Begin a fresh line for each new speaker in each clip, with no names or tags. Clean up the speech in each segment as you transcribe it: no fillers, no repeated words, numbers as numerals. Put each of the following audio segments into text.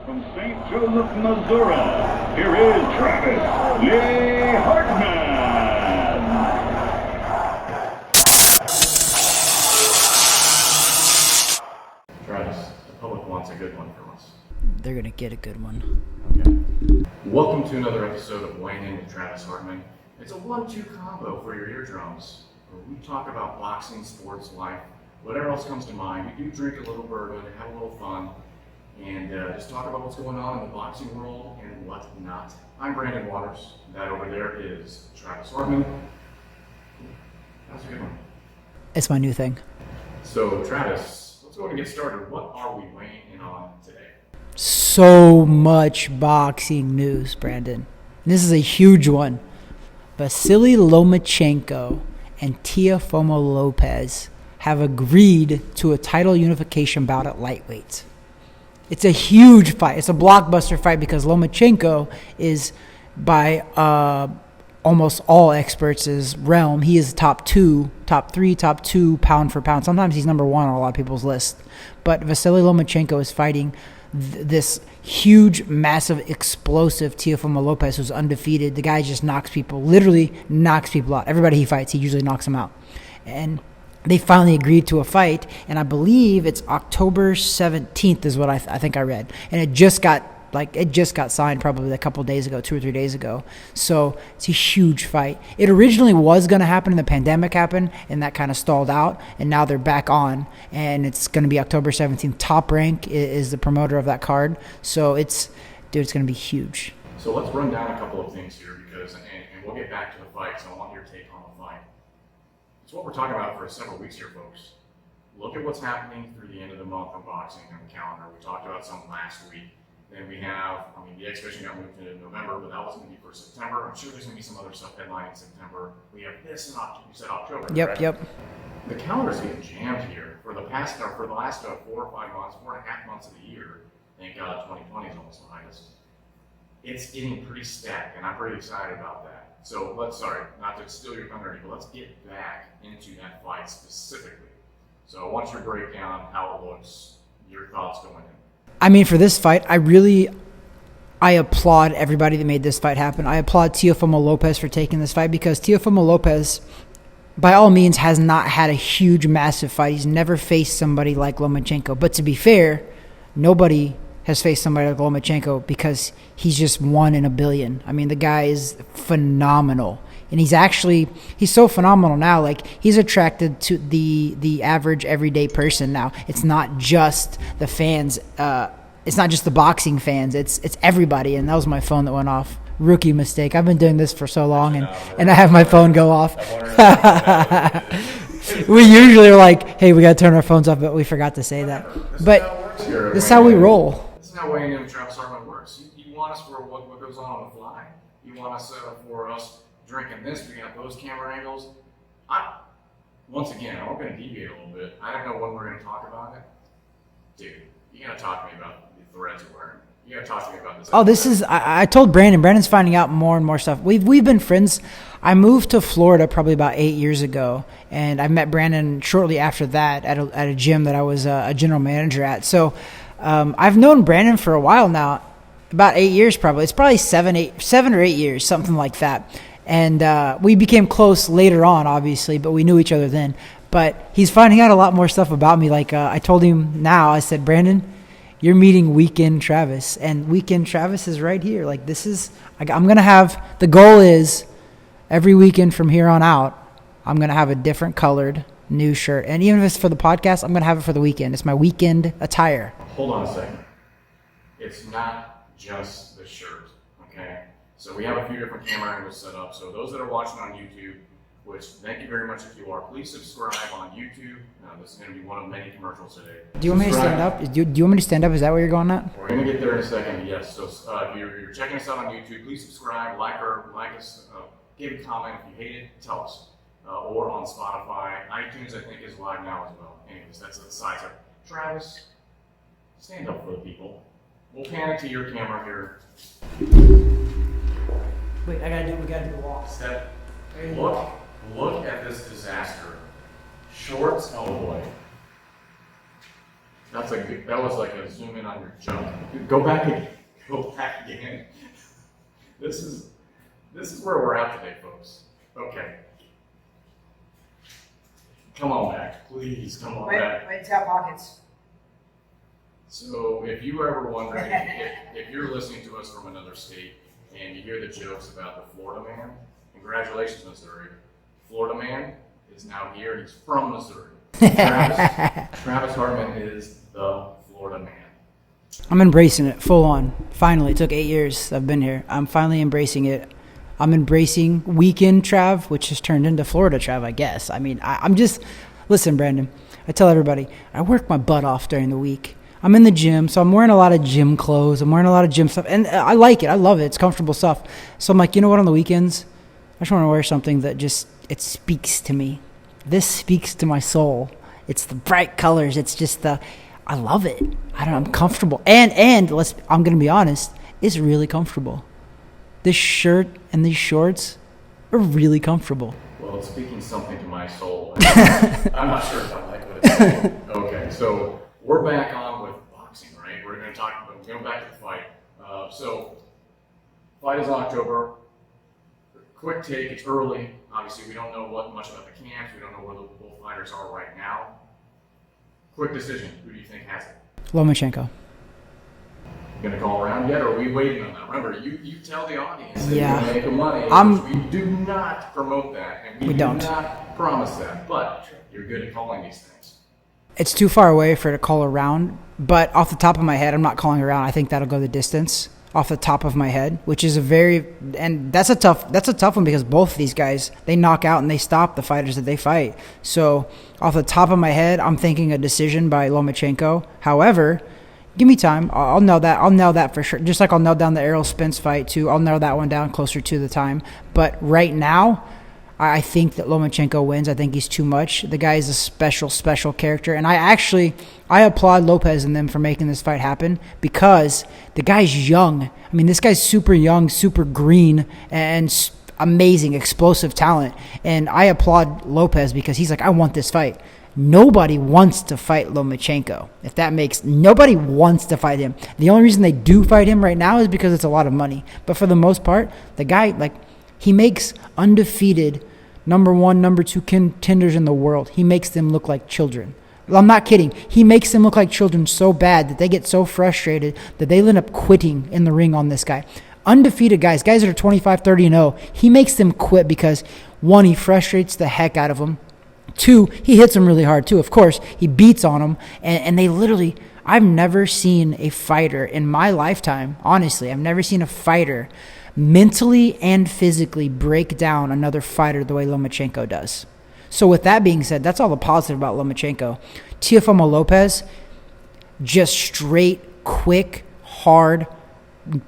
From St. Joseph, Missouri, here is Travis Lee Hartman.
Travis, the public wants a good one from us.
They're going to get a good one.
Okay. Welcome to another episode of Weighing In with Travis Hartman. It's a 1-2 combo for your eardrums, where we talk about boxing, sports, life, whatever else comes to mind. We do drink a little bourbon, have a little fun, and just talk about what's going on in the boxing world and whatnot. I'm Brandon Waters. That over there is Travis Hartman. That's a good one.
It's my new thing.
So, Travis, let's go ahead and get started. What are we weighing in on today?
So much boxing news, Brandon. This is a huge one. Vasily Lomachenko and Teofimo Lopez have agreed to a title unification bout at lightweight. It's a huge fight. It's a blockbuster fight because Lomachenko is, by almost all experts' realm, he is top 2 pound for pound. Sometimes he's number 1 on a lot of people's list. But Vasily Lomachenko is fighting this huge, massive, explosive Teofimo Lopez, who's undefeated. The guy just literally knocks people out. Everybody he fights, he usually knocks them out. And they finally agreed to a fight, and I believe it's October 17th is what I think I read. And it just got signed probably a couple days ago, 2 or 3 days ago. So it's a huge fight. It originally was going to happen, and the pandemic happened, and that kind of stalled out. And now they're back on, and it's going to be October 17th. Top Rank is the promoter of that card. So it's going to be huge.
So let's run down a couple of things here because, and we'll get back to the fight. So I want your take on the fight. It's what we're talking about for several weeks here, folks. Look at what's happening through the end of the month of boxing on the calendar. We talked about some last week. Then we have, the exhibition got moved to November, but that was going to be for September. I'm sure there's going to be some other stuff headline in September. We have this in October. You said October.
Yep,
right?
yep.
The calendar's getting jammed here for the last 4 or 5 months, 4.5 months of the year. Thank God 2020 is almost behind us. It's getting pretty stacked, and I'm pretty excited about that. So not to steal your thunder, but let's get back into that fight specifically. So I want you to break down how it looks, your thoughts going in.
For this fight, I applaud everybody that made this fight happen. I applaud Teofimo Lopez for taking this fight because Teofimo Lopez, by all means, has not had a huge, massive fight. He's never faced somebody like Lomachenko. But to be fair, nobody has faced somebody like Lomachenko because he's just 1 in a billion. The guy is phenomenal. And he's so phenomenal now. He's attracted to the average everyday person now. It's not just the fans. It's not just the boxing fans. It's everybody. And that was my phone that went off. Rookie mistake. I've been doing this for so long, and I have my phone go off. We usually are like, hey, we got to turn our phones off, but we forgot to say that. But this is how we roll.
This is how Weighing In with Travis Hartman works. You want us for what goes on the fly. You want us for us drinking this. We got those camera angles. Once again, I'm going to deviate a little bit. I don't know when we're going to talk about it. Dude, you got to talk to me about the threads you're wearing. You got to talk to me about this.
Oh, this is, I told Brandon's finding out more and more stuff. We've been friends. I moved to Florida probably about 8 years ago, and I met Brandon shortly after that at a gym that I was a general manager at. So I've known Brandon for a while now, about 8 years probably. It's probably 7 or 8 years, something like that. And we became close later on, obviously, but we knew each other then. But he's finding out a lot more stuff about me. I told him now, I said, Brandon, you're meeting Weekend Travis. And Weekend Travis is right here. I'm going to have, the goal is every weekend from here on out, I'm going to have a different colored new shirt. And even if it's for the podcast, I'm going to have it for the weekend. It's my weekend attire.
Hold on a second. It's not just the shirt, okay? So we have a few different camera angles set up. So those that are watching on YouTube, which thank you very much if you are, please subscribe on YouTube. This is going to be one of many commercials today.
Do you want me to stand up? Do you want me to stand up? Is that where you're going at?
We're going to get there in a second, yes. So if you're checking us out on YouTube, please subscribe, like us, give a comment. If you hate it, tell us. Or on Spotify. iTunes, I think, is live now as well. Anyways, that's the size of Travis, stand up for the people. We'll pan it to your camera here.
Wait, we gotta do the walk.
Step. Look at this disaster. Shorts, oh boy. That was like a zoom in on your jump. Go back again. Go back again. This is where we're at today, folks. Okay. Come on back, please. Come on back.
Wait, tail pockets.
So, if you were ever wondering, if you're listening to us from another state and you hear the jokes about the Florida man, congratulations, Missouri. Florida man is now here and he's from Missouri. Travis Hartman is the Florida man.
I'm embracing it full on. Finally, it took 8 years I've been here. I'm finally embracing it. I'm embracing weekend Trav, which has turned into Florida Trav, I guess. I mean, I'm just, listen, Brandon, I tell everybody, I work my butt off during the week. I'm in the gym, so I'm wearing a lot of gym clothes. I'm wearing a lot of gym stuff, and I like it. I love it. It's comfortable stuff. So I'm like, you know what, on the weekends, I just want to wear something that just, it speaks to me. This speaks to my soul. It's the bright colors. It's just I love it. I don't know, I'm comfortable. And I'm going to be honest, it's really comfortable. This shirt and these shorts are really comfortable.
Well, it's speaking something to my soul. I'm not sure if I like what it's saying. Okay, so we're back on with boxing, right? We're going to talk about, going back to the fight. So, fight is October. Quick take, it's early. Obviously, we don't know much about the camps. We don't know where both fighters are right now. Quick decision. Who do you think has it?
Lomachenko.
Going to call around yet, or are we waiting on that? Remember, you tell the audience that
Yeah.
you're going to make the money. We do not promote that, and we
don't.
do not promise that, but you're good at calling these things.
It's too far away for her to call around, but off the top of my head, I'm not calling around. I think that'll go the distance off the top of my head, which is that's a tough one because both of these guys, they knock out and they stop the fighters that they fight. So off the top of my head, I'm thinking a decision by Lomachenko. However, give me time. I'll nail that for sure. Just like I'll nail down the Errol Spence fight too. I'll nail that one down closer to the time. But right now, I think that Lomachenko wins. I think he's too much. The guy is a special character. And I applaud Lopez and them for making this fight happen because the guy's young. I mean, this guy's super young, super green, and amazing, explosive talent. And I applaud Lopez because he's like, I want this fight. Nobody wants to fight Lomachenko. Nobody wants to fight him. The only reason they do fight him right now is because it's a lot of money. But for the most part, the guy, he makes undefeated number 1, number 2 contenders in the world. He makes them look like children. I'm not kidding. He makes them look like children so bad that they get so frustrated that they end up quitting in the ring on this guy. Undefeated guys that are 25, 30-0, he makes them quit because, 1, he frustrates the heck out of them. 2, he hits them really hard too. Of course, he beats on them, and they literally, I've never seen a fighter in my lifetime, honestly, I've never seen a fighter mentally and physically break down another fighter the way Lomachenko does. So with that being said, that's all the positive about Lomachenko. Teofimo Lopez, just straight, quick, hard,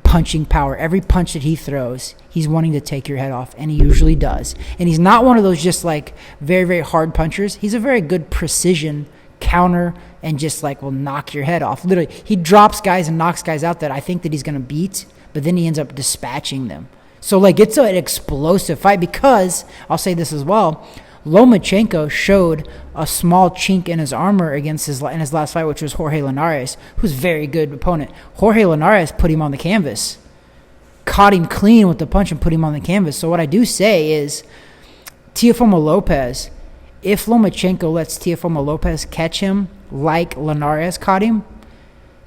punching power. Every punch that he throws, he's wanting to take your head off, and he usually does. And he's not one of those just very, very hard punchers. He's a very good precision counter and just will knock your head off. Literally, he drops guys and knocks guys out that I think that he's going to beat, but then he ends up dispatching them. So it's an explosive fight because, I'll say this as well, Lomachenko showed a small chink in his armor in his last fight, which was Jorge Linares, who's a very good opponent. Jorge Linares put him on the canvas, caught him clean with the punch and put him on the canvas. So what I do say is Teofimo Lopez, if Lomachenko lets Teofimo Lopez catch him like Linares caught him,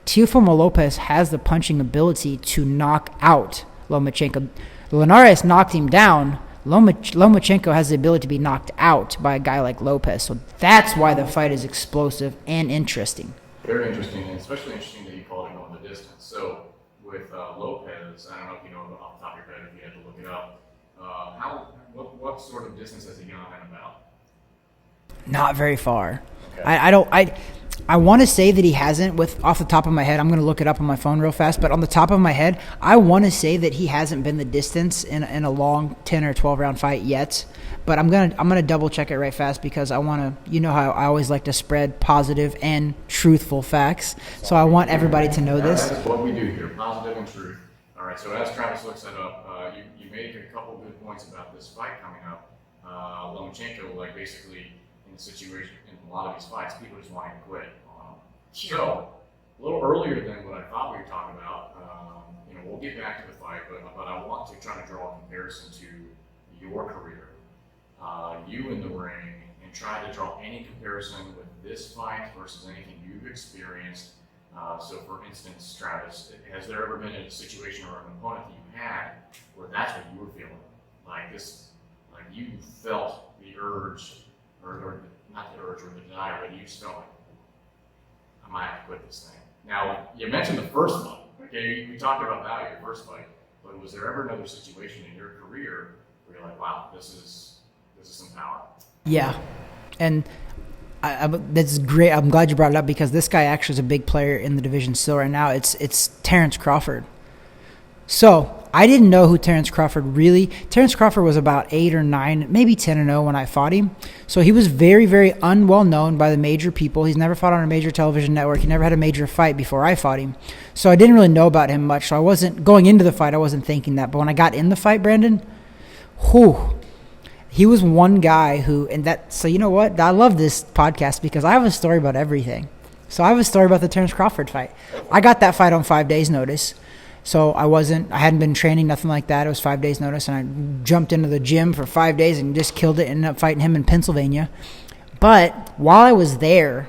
Teofimo Lopez has the punching ability to knock out Lomachenko. Linares knocked him down. Lomachenko has the ability to be knocked out by a guy like Lopez. So that's why the fight is explosive and interesting.
Very interesting, and especially interesting that you called it going the distance. So with Lopez, I don't know if you know off the top of your head if you had to look it up. What sort of distance has he gone in about?
Not very far.
Okay.
I want to say that he hasn't, off the top of my head. I'm going to look it up on my phone real fast, but on the top of my head, I want to say that he hasn't been the distance in a long 10 or 12 round fight yet. But I'm gonna double check it right fast because I want to. You know how I always like to spread positive and truthful facts, so I want everybody to know this.
That's what we do here, positive and truth. All right. So as Travis looks that up, you made a couple good points about this fight coming up. Lomachenko, basically in a situation in a lot of these fights, people just wanting to quit on him. So, a little earlier than what I thought we were talking about, we'll get back to the fight, but I want to try to draw a comparison to your career, you in the ring, and try to draw any comparison with this fight versus anything you've experienced. So, for instance, Travis, has there ever been a situation or an opponent that you had where that's what you were feeling? Like you felt the urge, or not the urge or the desire, but you just felt like, I might have to quit this thing. Now, you mentioned the first one. Okay, we talked about that in your first fight, but was there ever another situation in your career where you're like, wow, this is some power?
Yeah, and that's great. I'm glad you brought it up because this guy actually is a big player in the division still right now. It's Terence Crawford. So I didn't know who Terence Crawford Terence Crawford was about 8 or 9, maybe 10-0 when I fought him. So he was very, very unwell known by the major people. He's never fought on a major television network. He never had a major fight before I fought him. So I didn't really know about him much. So I wasn't going into the fight. I wasn't thinking that. But when I got in the fight, Brandon, he was one guy so you know what? I love this podcast because I have a story about everything. So I have a story about the Terence Crawford fight. I got that fight on 5 days' notice. So I hadn't been training, nothing like that. It was 5 days' notice, and I jumped into the gym for 5 days and just killed it, ended up fighting him in Pennsylvania. But while I was there,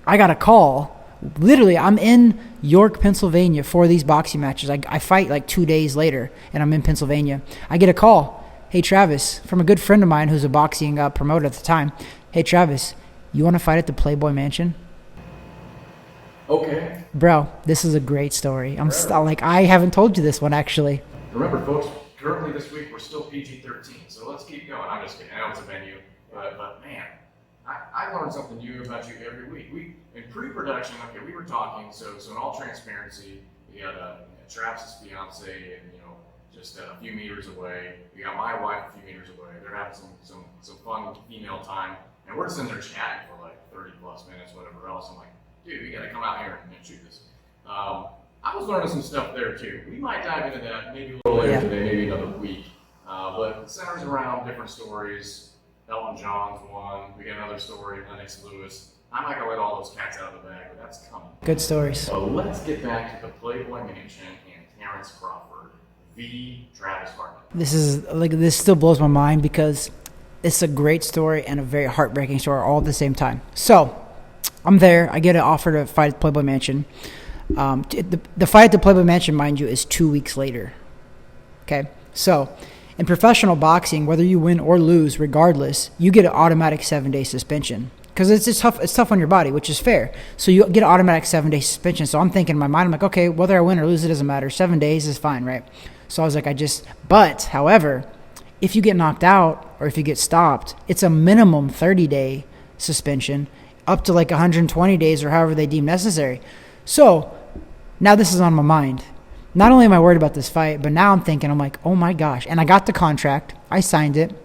I got a call. Literally, I'm in York, Pennsylvania for these boxing matches. I fight like 2 days later, and I'm in Pennsylvania. I get a call. Hey, Travis, from a good friend of mine who's a boxing promoter at the time. Hey, Travis, you want to fight at the Playboy Mansion?
Okay.
Bro, this is a great story. I haven't told you this one, actually.
Remember, folks, currently this week we're still PG-13, so let's keep going. I'm just kidding. I know it's a venue, but man, I learned something new about you every week. In pre-production, okay, we were talking, so in all transparency, we got Travis's fiance, and just a few meters away. We got my wife a few meters away. They're having some fun female time, and we're just in there chatting for like 30 plus minutes, whatever else. I'm like, dude, we gotta come out here and shoot this. I was learning some stuff there too. We might dive into that maybe a little later today, maybe another week. But it centers around different stories. Elton John's one. We got another story, Lennox Lewis. I'm not gonna let all those cats out of the bag, but that's coming.
Good stories.
So let's get back to the Playboy Mansion and Terence Crawford v. Travis Hartman.
This still blows my mind because it's a great story and a very heartbreaking story all at the same time. So I'm there. I get an offer to fight at the Playboy Mansion. The fight at the Playboy Mansion, mind you, is 2 weeks later. Okay? So in professional boxing, whether you win or lose, regardless, you get an automatic 7-day suspension. Because it's tough on your body, which is fair. So you get an automatic 7-day suspension. So I'm thinking in my mind, I'm like, okay, whether I win or lose, it doesn't matter. 7 days is fine, right? So I was like, however, if you get knocked out or if you get stopped, it's a minimum 30-day suspension, up to like 120 days or however they deem necessary. So now this is on my mind. Not only am I worried about this fight, but now I'm thinking, I'm like, oh my gosh. And I got the contract. I signed it.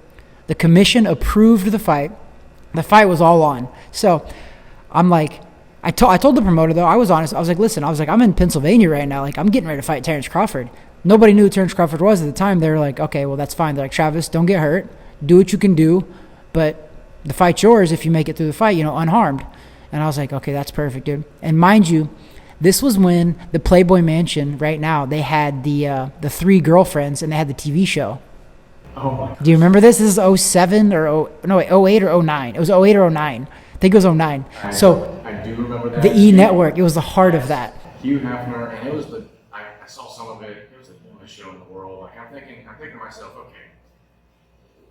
The commission approved the fight. The fight was all on. So I'm like, I told the promoter, though, I was honest. I was like, listen, I'm in Pennsylvania right now. Like, I'm getting ready to fight Terence Crawford. Nobody knew who Terence Crawford was at the time. They were like, okay, well, that's fine. They're like, Travis, don't get hurt. Do what you can do. But the fight's yours if you make it through the fight, unharmed. And I was like, okay, that's perfect, dude. And mind you, this was when the Playboy Mansion, right now, they had the 3 girlfriends and they had the TV show.
Oh my God.
Do you remember this? This is 07 or 08 or 09. It was 08 or 09. I think it was 09.
I do remember that.
The E Network, it was the heart of that.
Hugh Hefner, and it was I saw some of it. It was the dumbest show in the world. Like I'm thinking to myself, okay,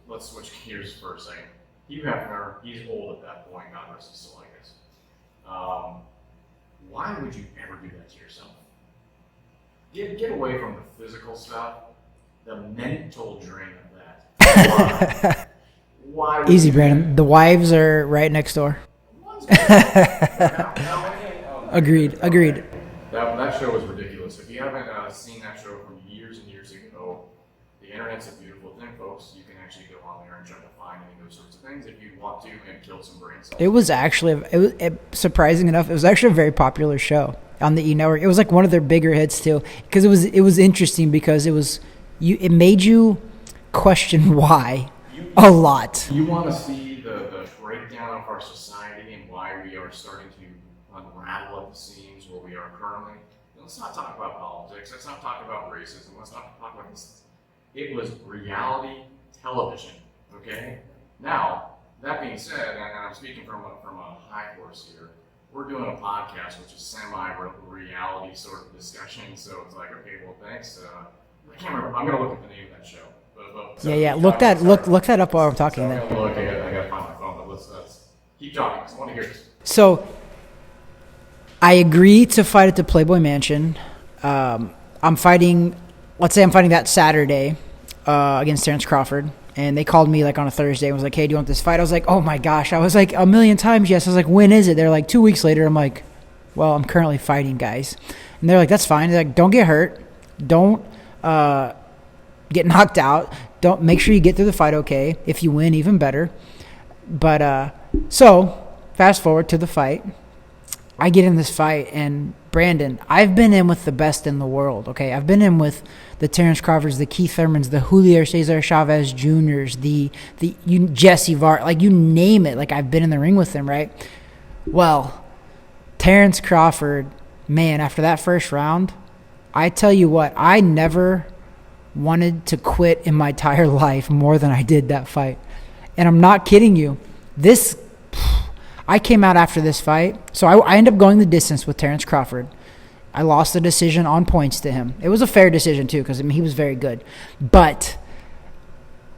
let's switch gears for a second. Hugh Hefner, he's old at that point. God rest his soul, I guess. Why would you ever do that to yourself? Get away from the physical stuff, the mental drain of that. Why
Easy, Brandon. The wives are right next door. Agreed.
That show was ridiculous. If you haven't seen that show from years and years ago, the internet's a beautiful thing, folks. You can actually go on there and try to find any of those sorts of things if you want to and kill some brain cells.
It was surprising enough, it was actually a very popular show on the E Network. It was like one of their bigger hits too, because it was interesting because it made you question why a lot.
You want to see the breakdown of our society and why we are starting to unravel at the seams where we are currently. And let's not talk about politics. Let's not talk about racism. Let's not talk about this. It was reality television. Okay. Now, that being said, and I'm speaking from a high horse here, we're doing a podcast which is semi-reality sort of discussion. So it's like, okay, well, thanks. I can't remember. I'm going to look at the name of that show.
Yeah. Look that up while I'm talking.
So
then.
I'm going to look at it. I got to find my phone, but let's keep talking. I want to hear this.
So, I agree to fight at the Playboy Mansion. I'm fighting that Saturday against Terence Crawford. And they called me like on a Thursday and was like, hey, do you want this fight? I was like, oh my gosh. I was like, a million times yes. I was like, when is it? They're like, 2 weeks later. I'm like, well, I'm currently fighting, guys. And they're like, that's fine. They're like, don't get hurt. Don't get knocked out. Don't make sure you get through the fight okay. If you win, even better. But so fast forward to the fight. I get in this fight, and Brandon, I've been in with the best in the world, okay? I've been in with the Terence Crawfords, the Keith Thurmans, the Julio Cesar Chavez Jr.'s, the Jesse Vart, like you name it. Like I've been in the ring with them, right? Well, Terence Crawford, man, after that first round, I tell you what, I never wanted to quit in my entire life more than I did that fight. And I'm not kidding you. I came out after this fight. So I ended up going the distance with Terence Crawford. I lost the decision on points to him. It was a fair decision, too, because he was very good. But,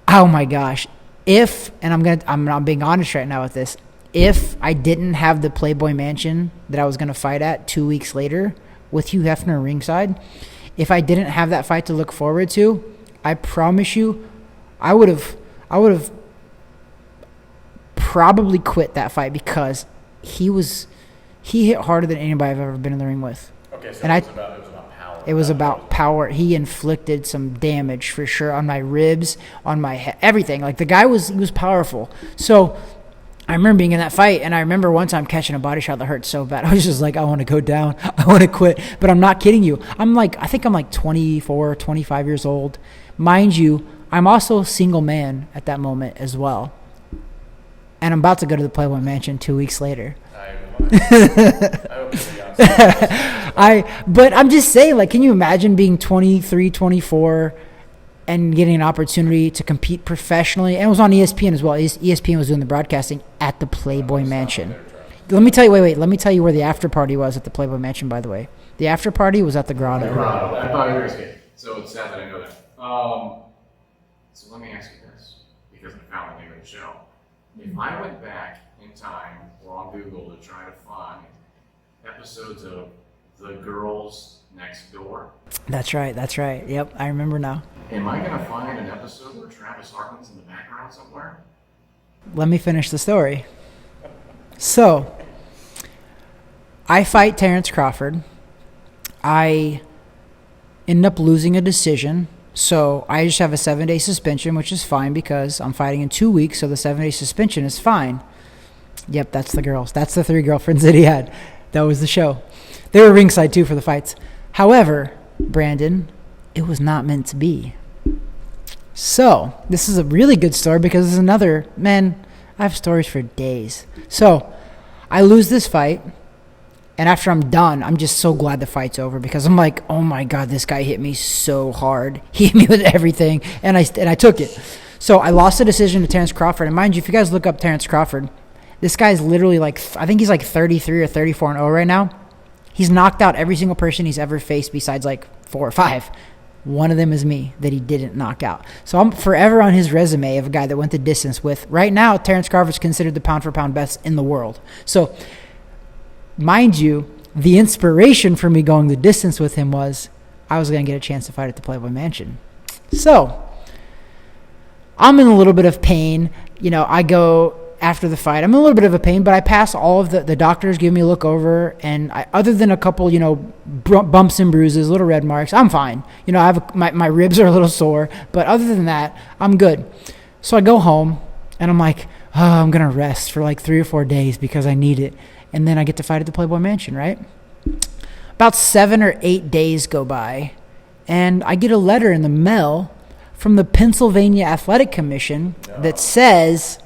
oh, my gosh. I'm being honest right now with this. If I didn't have the Playboy Mansion that I was going to fight at 2 weeks later with Hugh Hefner ringside, if I didn't have that fight to look forward to, I promise you, I would have probably quit that fight because he hit harder than anybody I've ever been in the ring with.
Okay, so
and
it was about power.
It was about power. He inflicted some damage for sure on my ribs, on my head, everything. Like the guy he was powerful. So I remember being in that fight, and I remember one time catching a body shot that hurt so bad. I was just like, I want to go down. I want to quit. But I'm not kidding you. I think I'm like 24, 25 years old. Mind you, I'm also a single man at that moment as well. And I'm about to go to the Playboy Mansion 2 weeks later. But I'm just saying, like, can you imagine being 23, 24 and getting an opportunity to compete professionally? And it was on ESPN as well. ESPN was doing the broadcasting at the Playboy Mansion. Let me tell you, let me tell you where the after party was at the Playboy Mansion, by the way. The after party was at the Grotto.
I thought you were going to say. So it's sad that I know that. So let me ask you this, because I found the name of the show. If I went back in time or on Google to try to find episodes of The Girls Next Door. That's right. Yep, I remember now. Am I going to find an episode where Travis Hartman's in the background somewhere?
Let me finish the story. So, I fight Terence Crawford. I end up losing a decision. So I just have a 7-day suspension, which is fine because I'm fighting in 2 weeks, so the 7-day suspension is fine. Yep, that's the girls. That's the 3 girlfriends that he had. That was the show. They were ringside, too, for the fights. However, Brandon, it was not meant to be. So this is a really good story because it's another, man, I have stories for days. So I lose this fight. And after I'm done, I'm just so glad the fight's over because I'm like, oh my God, this guy hit me so hard. He hit me with everything, and I took it. So I lost the decision to Terence Crawford. And mind you, if you guys look up Terence Crawford, this guy's literally like, I think he's like 33 or 34-0 right now. He's knocked out every single person he's ever faced besides like 4 or 5. One of them is me that he didn't knock out. So I'm forever on his resume of a guy that went the distance with. Right now, Terence Crawford's considered the pound-for-pound best in the world. So mind you, the inspiration for me going the distance with him was I was going to get a chance to fight at the Playboy Mansion. So I'm in a little bit of pain. You know, I go after the fight. I'm in a little bit of a pain, but I pass all of the doctors, give me a look over, and other than a couple, you know, bumps and bruises, little red marks, I'm fine. You know, I have my ribs are a little sore, but other than that, I'm good. So I go home, and I'm like, oh, I'm going to rest for like 3 or 4 days because I need it. And then I get to fight at the Playboy Mansion, right? About 7 or 8 days go by, and I get a letter in the mail from the Pennsylvania Athletic Commission that says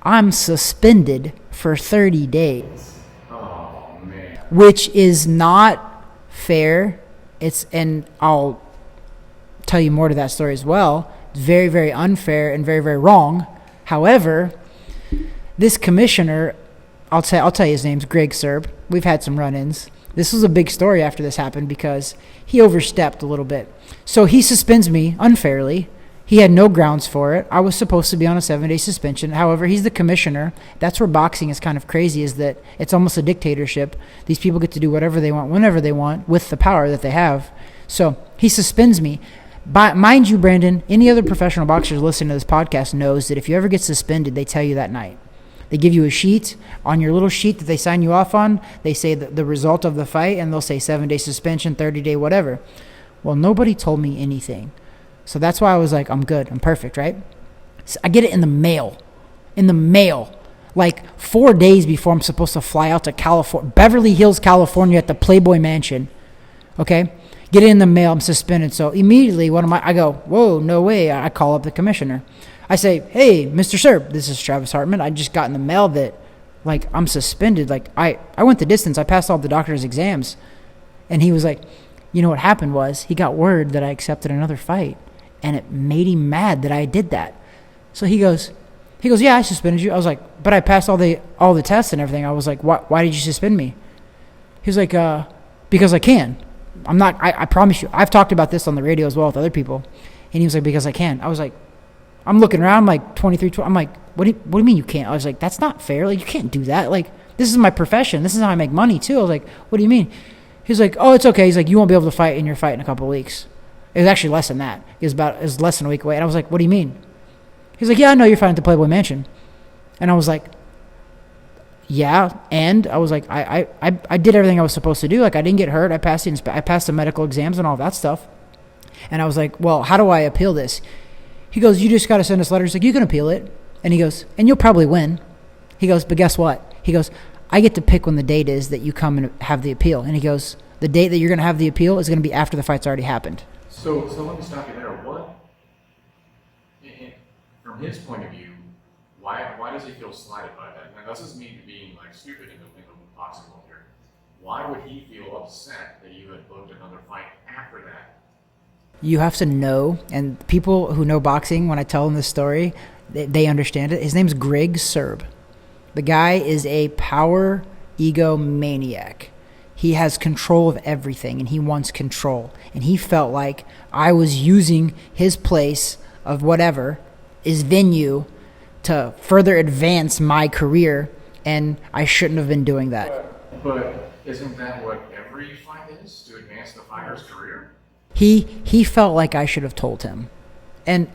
I'm suspended for 30 days.
Oh, man.
which is not fair. And I'll tell you more to that story as well. It's very, very unfair and very, very wrong. However, this commissioner, I'll tell you his name's Greg Sirb. We've had some run-ins. This was a big story after this happened because he overstepped a little bit. So he suspends me unfairly. He had no grounds for it. I was supposed to be on a 7-day suspension. However, he's the commissioner. That's where boxing is kind of crazy, is that it's almost a dictatorship. These people get to do whatever they want, whenever they want, with the power that they have. So he suspends me. Mind you, Brandon, any other professional boxers listening to this podcast knows that if you ever get suspended, they tell you that night. They give you a sheet. On your little sheet that they sign you off on, they say the result of the fight, and they'll say 7-day suspension, 30-day, whatever. Well, nobody told me anything. So that's why I was like, I'm good. I'm perfect, right? So I get it in the mail. Like 4 days before I'm supposed to fly out to California, Beverly Hills, California at the Playboy Mansion. Okay? Get it in the mail. I'm suspended. So immediately, I go, whoa, no way. I call up the commissioner. I say, hey, Mr. Sirb, this is Travis Hartman. I just got in the mail that, like, I'm suspended. Like, I went the distance. I passed all the doctor's exams. And he was like, you know what happened was he got word that I accepted another fight. And it made him mad that I did that. So he goes, yeah, I suspended you. I was like, but I passed all the tests and everything. I was like, why did you suspend me? He was like, because I can. I'm not, I promise you. I've talked about this on the radio as well with other people. And he was like, because I can. I was like, I'm looking around, I'm like 23, 20. I'm like, what do you mean you can't? I was like, that's not fair. Like, you can't do that. Like, this is my profession. This is how I make money too. I was like, what do you mean? He was like, oh, it's okay. He's like, you won't be able to fight in your fight in a couple of weeks. It was actually less than that. It was less than a week away. And I was like, what do you mean? He's like, yeah, I know you're fighting at the Playboy Mansion. And I was like, yeah. And I was like, I did everything I was supposed to do. Like, I didn't get hurt. I passed the medical exams and all that stuff. And I was like, well, how do I appeal this? He goes, you just got to send us letters. Like, you can appeal it. And he goes, and you'll probably win. He goes, but guess what? He goes, I get to pick when the date is that you come and have the appeal. And he goes, the date that you're going to have the appeal is going to be after the fight's already happened.
So let me stop you there. From his point of view, why does he feel slighted by that? Now, this is me being like stupid in the boxing world here. Why would he feel upset that you had booked another fight after that?
You have to know, and people who know boxing, when I tell them this story, they understand it. His name's Greg Sirb. The guy is a power ego maniac. He has control of everything, and he wants control. And he felt like I was using his place of whatever, his venue, to further advance my career, and I shouldn't have been doing that.
But isn't that what every fight is, to advance the fighter's career?
He felt like I should have told him. And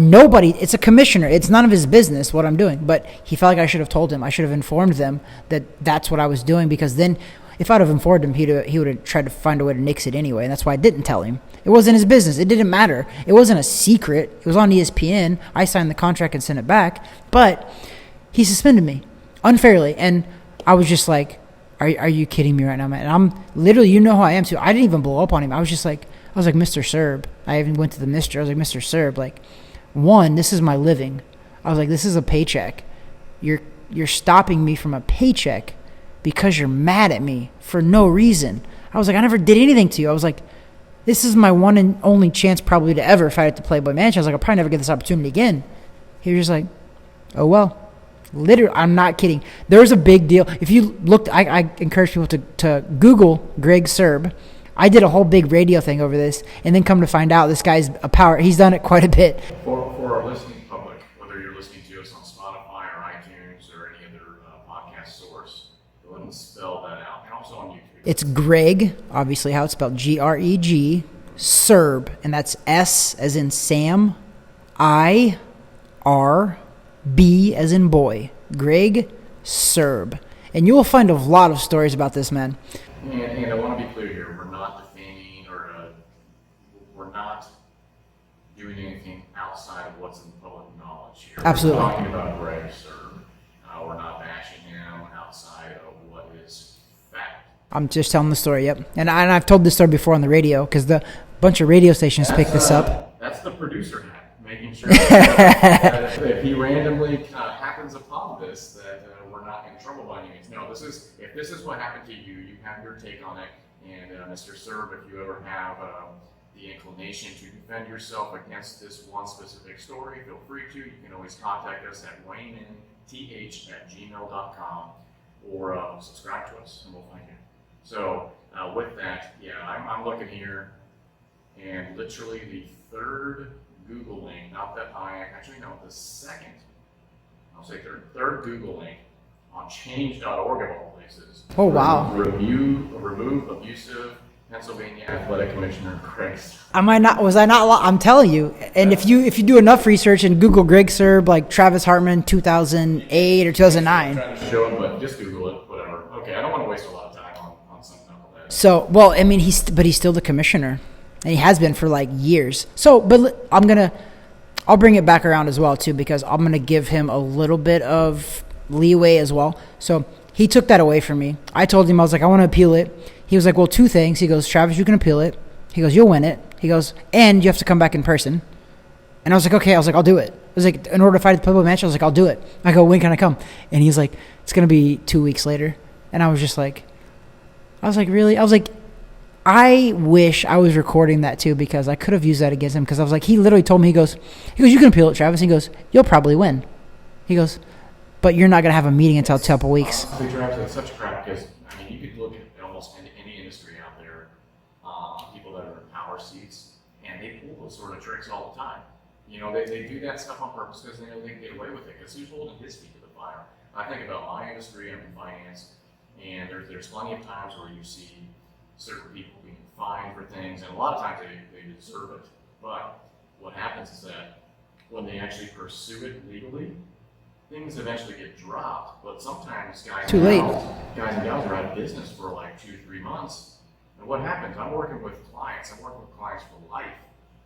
nobody, it's a commissioner. It's none of his business what I'm doing. But he felt like I should have told him. I should have informed them that that's what I was doing, because then if I'd have informed him, he would have tried to find a way to nix it anyway. And that's why I didn't tell him. It wasn't his business. It didn't matter. It wasn't a secret. It was on ESPN. I signed the contract and sent it back. But he suspended me unfairly. And I was just like, are you kidding me right now, man? And I'm literally, you know how I am too. I didn't even blow up on him. I was like, Mr. Sirb. I even went to the Mr. I was like, Mr. Sirb, like, one, this is my living. I was like, this is a paycheck. You're stopping me from a paycheck because you're mad at me for no reason. I was like, I never did anything to you. I was like, this is my one and only chance probably to ever fight at the Playboy Mansion. I was like, I'll probably never get this opportunity again. He was just like, oh, well. Literally, I'm not kidding. There's a big deal. If you looked, I encourage people to Google Greg Sirb. I did a whole big radio thing over this, and then come to find out this guy's a power. He's done it quite a bit.
For our listening public, whether you're listening to us on Spotify or iTunes or any other podcast source, go ahead and spell that out. And also on YouTube.
It's Greg, obviously how it's spelled, Greg, Sirb, and that's S as in Sam, I, R, B as in boy. Greg Sirb. And you will find a lot of stories about this man.
And I want to be clear here. We're not defaming or we're not doing anything outside of what's in public knowledge here.
Absolutely.
We're talking about Greg Sirb. We're not bashing him outside of what is fact.
I'm just telling the story, yep. And I've told this story before on the radio because the bunch of radio stations pick this up.
That's the producer hat, making sure that if he randomly happens upon this, that we're not in trouble by any means. No, this is, if if this is what happened to you, you have your take on it. And Mr. Sirb, if you ever have the inclination to defend yourself against this one specific story, feel free to. You can always contact us at wayneninth@gmail.com or subscribe to us and we'll find you. So with that, I'm looking here, and literally the third Google link, the second, I'll say third Google link on change.org of all places.
Oh, wow.
Remove abusive Pennsylvania Athletic Commissioner Greg Sirb.
Was I not? I'm telling you. And if you do enough research and Google Greg Sirb, like Travis Hartman 2008 or 2009.
I'm trying to show him, but just Google it, whatever. Okay, I don't want to waste a lot of time on something like that.
So, well, I mean, he's still the commissioner, and he has been for like years. So, but I'll bring it back around as well too, because I'm gonna give him a little bit of leeway as well. So he took that away from me. I told him, I was like, I want to appeal it. He was like, well, two things. He goes, Travis, you can appeal it. He goes, you'll win it. He goes, and you have to come back in person. And I was like, okay. I was like, I'll do it. I was like, in order to fight at the Playboy match, I was like, I'll do it. I go, when can I come? And he's like, it's going to be 2 weeks later. And I was just like, really? I was like, I wish I was recording that too, because I could have used that against him. Because I was like, he literally told me, he goes, you can appeal it, Travis. He goes, you'll probably win. He goes, but you're not going to have a meeting until a couple weeks.
Honestly, Travis, it's such crap, because you could look at almost any industry out there, people that are in power seats, and they pull those sort of tricks all the time. They do that stuff on purpose because they know they can get away with it, because who's holding his feet to the fire? I think about my industry, I'm in finance, and there's plenty of times where you see certain people being fined for things, and a lot of times they deserve it. But what happens is that when they actually pursue it legally, things eventually get dropped. But sometimes guys and gals are out of business for like 2-3 months. And what happens? I'm working with clients for life.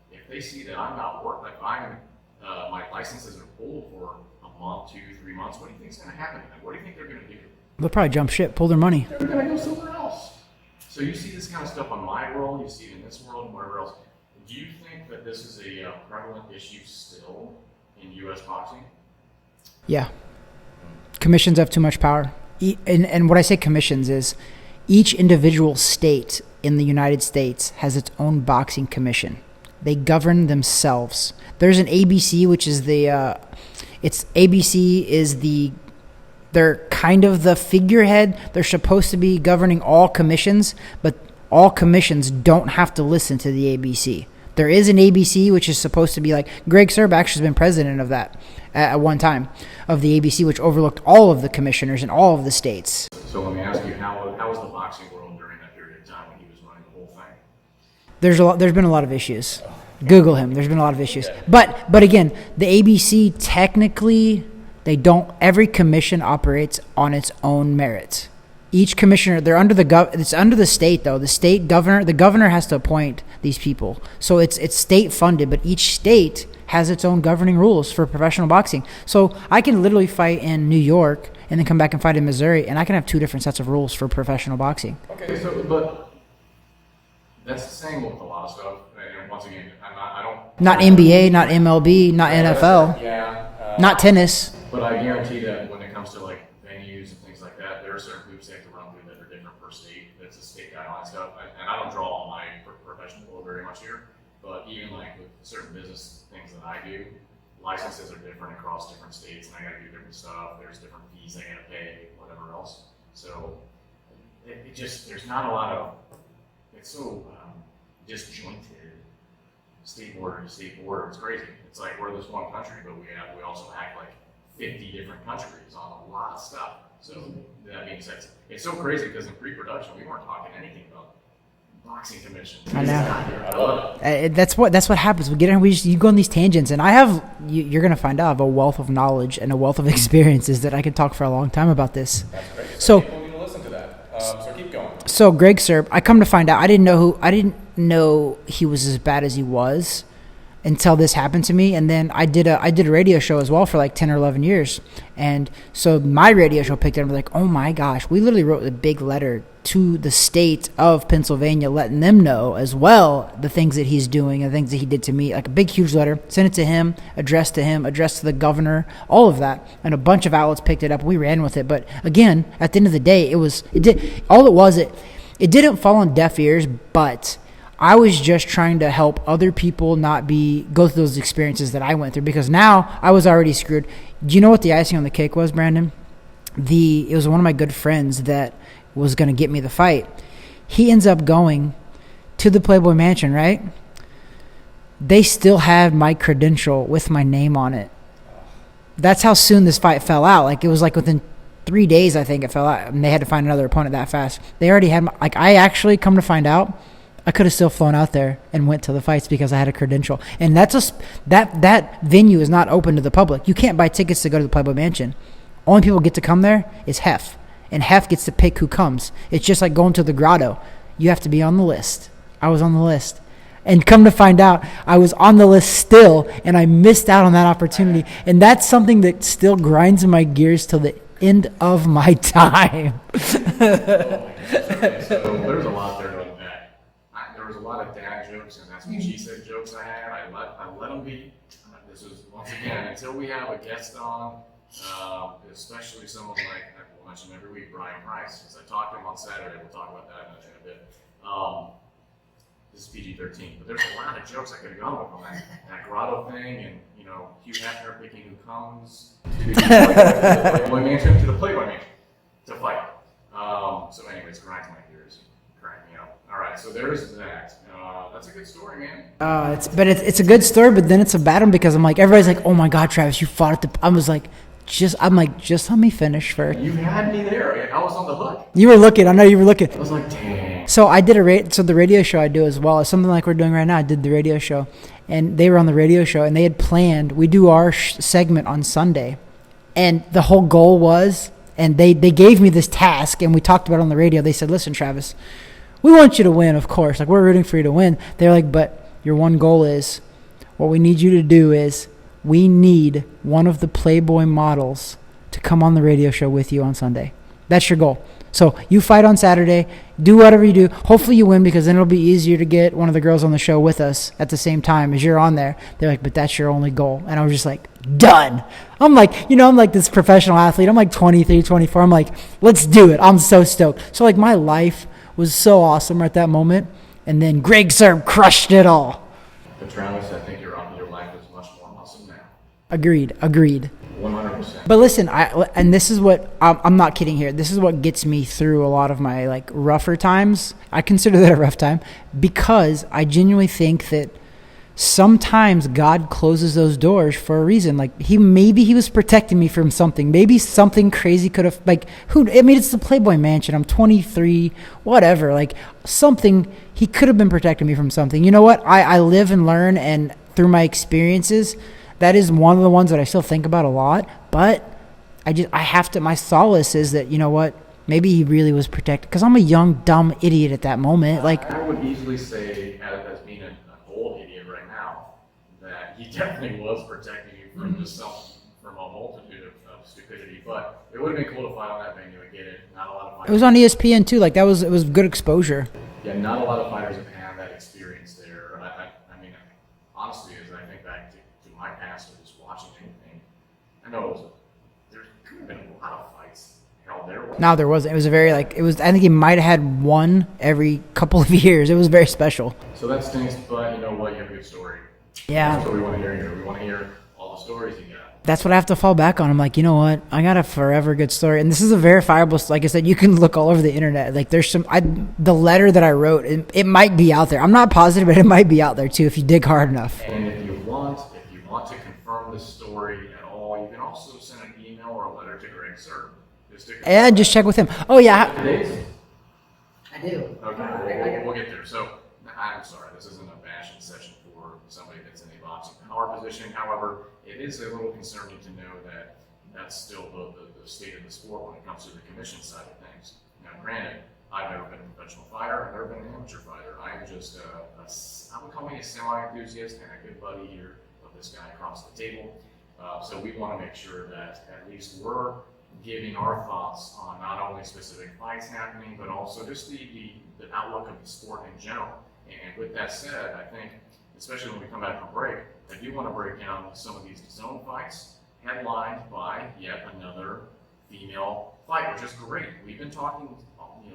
If they see that I'm not working, like my licenses are pulled for a month, 2-3 months, what do you think is going to happen to them? What do you think they're going to do?
They'll probably jump ship, pull their money.
They're going to go somewhere else. So you see this kind of stuff on my world, you see it in this world and wherever else. Do you think that this is a prevalent issue still in U.S. boxing?
Yeah. Commissions have too much power. And what I say commissions is each individual state in the United States has its own boxing commission. They govern themselves. There's an ABC, which is they're kind of the figurehead. They're supposed to be governing all commissions, but all commissions don't have to listen to the ABC. There is an ABC, which is supposed to be like, Greg Sirb actually has been president of that at one time, of the ABC, which overlooked all of the commissioners in all of the states.
So let me ask you, how was the boxing world during that period of time when he was running the whole thing?
There's been a lot of issues. Google him. There's been a lot of issues. But again, the ABC technically, every commission operates on its own merits. Each commissioner, they're under it's under the state though. The governor has to appoint these people. So it's state funded, but each state has its own governing rules for professional boxing. So I can literally fight in New York and then come back and fight in Missouri, and I can have two different sets of rules for professional boxing.
Okay, but that's the same with a lot of stuff. And once again, I don't.
Not NBA, not MLB, not NFL. Not tennis.
But I guarantee that when it comes to like venues and things like that, there are certain hoops they have to run through that are different per state. That's a state guideline stuff. And I don't draw on my professional world very much here. But even like with certain business things that I do, licenses are different across different states, and I got to do different stuff. There's different fees I got to pay, whatever else. So there's not a lot of. It's so disjointed. State border to state border. It's crazy. It's like we're this one country, but we also act like 50 different countries on a lot of stuff. So that being said, it's so crazy because in pre-production we weren't talking anything about boxing commission.
I know. I love it. That's what happens. You go on these tangents, and you're gonna find out I have a wealth of knowledge and a wealth of experiences that I can talk for a long time about this.
That's great.
So
people need to listen to that. So keep going.
So Greg Sirb, I come to find out I didn't know he was as bad as he was until this happened to me. And then I did a radio show as well for like 10 or 11 years. And so my radio show picked it up, like, oh my gosh, we literally wrote a big letter to the state of Pennsylvania, letting them know as well the things that he's doing and things that he did to me, like a big, huge letter, sent it to him, addressed to the governor, all of that. And a bunch of outlets picked it up. We ran with it. But again, at the end of the day, it didn't fall on deaf ears, but I was just trying to help other people not go through those experiences that I went through, because now I was already screwed. Do you know what the icing on the cake was, Brandon? It was one of my good friends that was going to get me the fight. He ends up going to the Playboy Mansion, right? They still had my credential with my name on it. That's how soon this fight fell out. Like, it was like within 3 days, I think it fell out, and they had to find another opponent that fast. They already had I actually, come to find out, I could have still flown out there and went to the fights because I had a credential. And that venue is not open to the public. You can't buy tickets to go to the Playboy Mansion. Only people get to come there is Hef. And Hef gets to pick who comes. It's just like going to the grotto. You have to be on the list. I was on the list. And come to find out, I was on the list still, and I missed out on that opportunity. And that's something that still grinds my gears till the end of my time.
So there's a lot there to unpack. There was a lot of dad jokes and that's what she said jokes I had. I let them be. This was, once again, until we have a guest on, especially someone like, I will mention every week, Brian Price, because I talked to him on Saturday. We'll talk about that in a bit. This is PG-13, but there's a lot of jokes I could have gone with on that grotto thing, and Hugh Hefner picking who comes to the Playboy Mansion to fight. So anyways, grinds my gears, crack me up. All right, so there's that. That's a good story, man.
It's a good story, but then it's a bad one because I'm like, everybody's like, oh my God, Travis, you fought at the. Just let me finish first.
You had me there. I was on the hook.
You were looking. I know you were looking.
I was like, dang.
So I did the radio show I do as well. It's something like we're doing right now. I did the radio show, and they were on the radio show, and they had planned, we do our segment on Sunday, and the whole goal was, and they gave me this task, and we talked about it on the radio. They said, listen, Travis, we want you to win, of course. Like, we're rooting for you to win. They're like, but your one goal is, what we need you to do is, we need one of the Playboy models to come on the radio show with you on Sunday. That's your goal. So you fight on Saturday, do whatever you do. Hopefully you win, because then it'll be easier to get one of the girls on the show with us at the same time as you're on there. They're like, but that's your only goal. And I was just like, done. I'm like, I'm like this professional athlete. I'm like 23, 24. I'm like, let's do it. I'm so stoked. So like my life was so awesome at that moment. And then Greg Sirb crushed it all.
But Travis, I think your life is much more awesome now.
Agreed.
100%.
But listen, and this is what, I'm not kidding here. This is what gets me through a lot of my like rougher times. I consider that a rough time, because I genuinely think that sometimes God closes those doors for a reason. Like maybe he was protecting me from something. Maybe something crazy could have, it's the Playboy Mansion. I'm 23, whatever. Like something, he could have been protecting me from something. You know what? I live and learn, and through my experiences, that is one of the ones that I still think about a lot. But my solace is that, you know what? Maybe he really was protected, because I'm a young, dumb idiot at that moment. Like,
I would easily say, as being an old idiot right now, that he definitely was protecting you from a multitude of stupidity. But it would have been cool to fight on that venue and get it. Not a lot of fighters.
It was on ESPN too. Like it was good exposure.
Yeah, not a lot of fighters have had that experience there. I mean, honestly, as I think back to my past of just watching anything, I know there could have been a lot of fights held there.
No, there wasn't. It was I think he might have had one every couple of years. It was very special.
So that stinks, but you know what? You have a good story.
Yeah.
That's what we want to hear here. We want to hear all the stories you got.
That's what I have to fall back on. I'm like, you know what? I got a forever good story. And this is a verifiable, like I said, you can look all over the internet. Like there's the letter that I wrote, it might be out there. I'm not positive, but it might be out there too if you dig hard enough.
And if you want to confirm this story at all, you can also send an email or a letter to Greg Sirb.
And just check with him. Oh, yeah. I do.
Okay, we'll get there. So, I'm sorry, this isn't a bashing session for somebody that's in a boxing power position. However, it is a little concerning to know that that's still the state of the sport when it comes to the commission side of things. Now, granted, I've never been a professional fighter. I've never been an amateur fighter. I'm just I would call me a semi-enthusiast and a good buddy here of this guy across the table. So we want to make sure that at least we're giving our thoughts on not only specific fights happening, but also just the outlook of the sport in general. And with that said, I think, especially when we come back from break, I do want to break down some of these zone fights headlined by yet another female fight, which is great. We've been talking,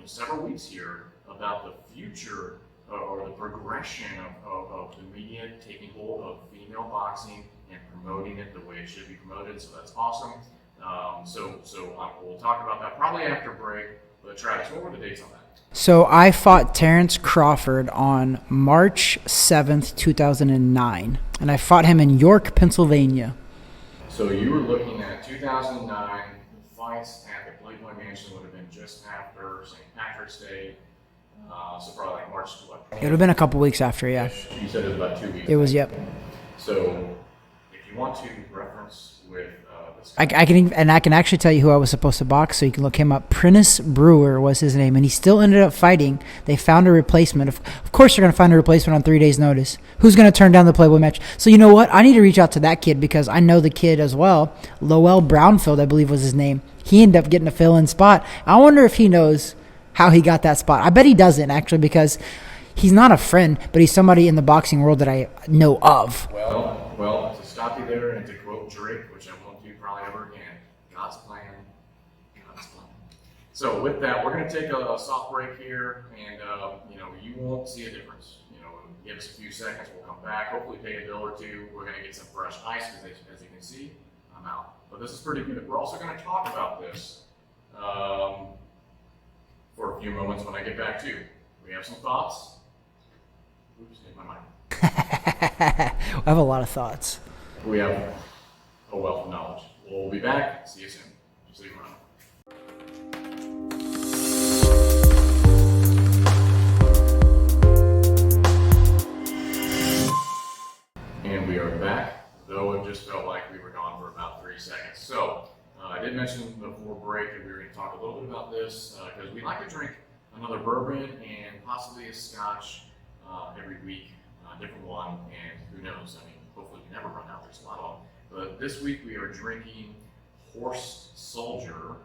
several weeks here about the future or the progression of the media taking hold of female boxing and promoting it the way it should be promoted. So that's awesome. We'll talk about that probably after break. But Travis, what were the dates on that?
So I fought Terence Crawford on March 7th, 2009, and I fought him in York, Pennsylvania.
So you were looking at 2009 fights at the Playboy Mansion would have been just after St. Patrick's Day, so probably like March 20th.
It would have been a couple weeks after, yeah.
You said it was about 2 weeks.
It was, yep.
So if you want to reference with this,
I can actually tell you who I was supposed to box, so you can look him up. Prentice Brewer was his name, and he still ended up fighting. They found a replacement. Of course, they're going to find a replacement on 3 days' notice. Who's going to turn down the Playboy match? So you know what? I need to reach out to that kid because I know the kid as well. Lowell Brownfield, I believe was his name. He ended up getting a fill-in spot. I wonder if he knows how he got that spot. I bet he doesn't, actually, because he's not a friend, but he's somebody in the boxing world that I know of.
Well, to stop you there and to quote Drake, which I won't do probably ever again, God's plan, God's plan. So with that, we're going to take a soft break here, and you won't see a difference. Give us a few seconds, we'll come back, hopefully pay a bill or two. We're going to get some fresh ice, because as you can see, I'm out. But this is pretty good. We're also going to talk about this for a few moments when I get back too. We have some thoughts. Oops, hit my mic.
I have a lot of thoughts.
We have a wealth of knowledge. We'll be back. See you soon. Just leave around. And we are back, though it just felt like we were gone for about 3 seconds. So I did mention before break that we were going to talk a little bit about this because we like to drink another bourbon and possibly a scotch every week. Different one, and who knows, hopefully we never run out, there's a lot of them. But this week we are drinking Horse Soldier.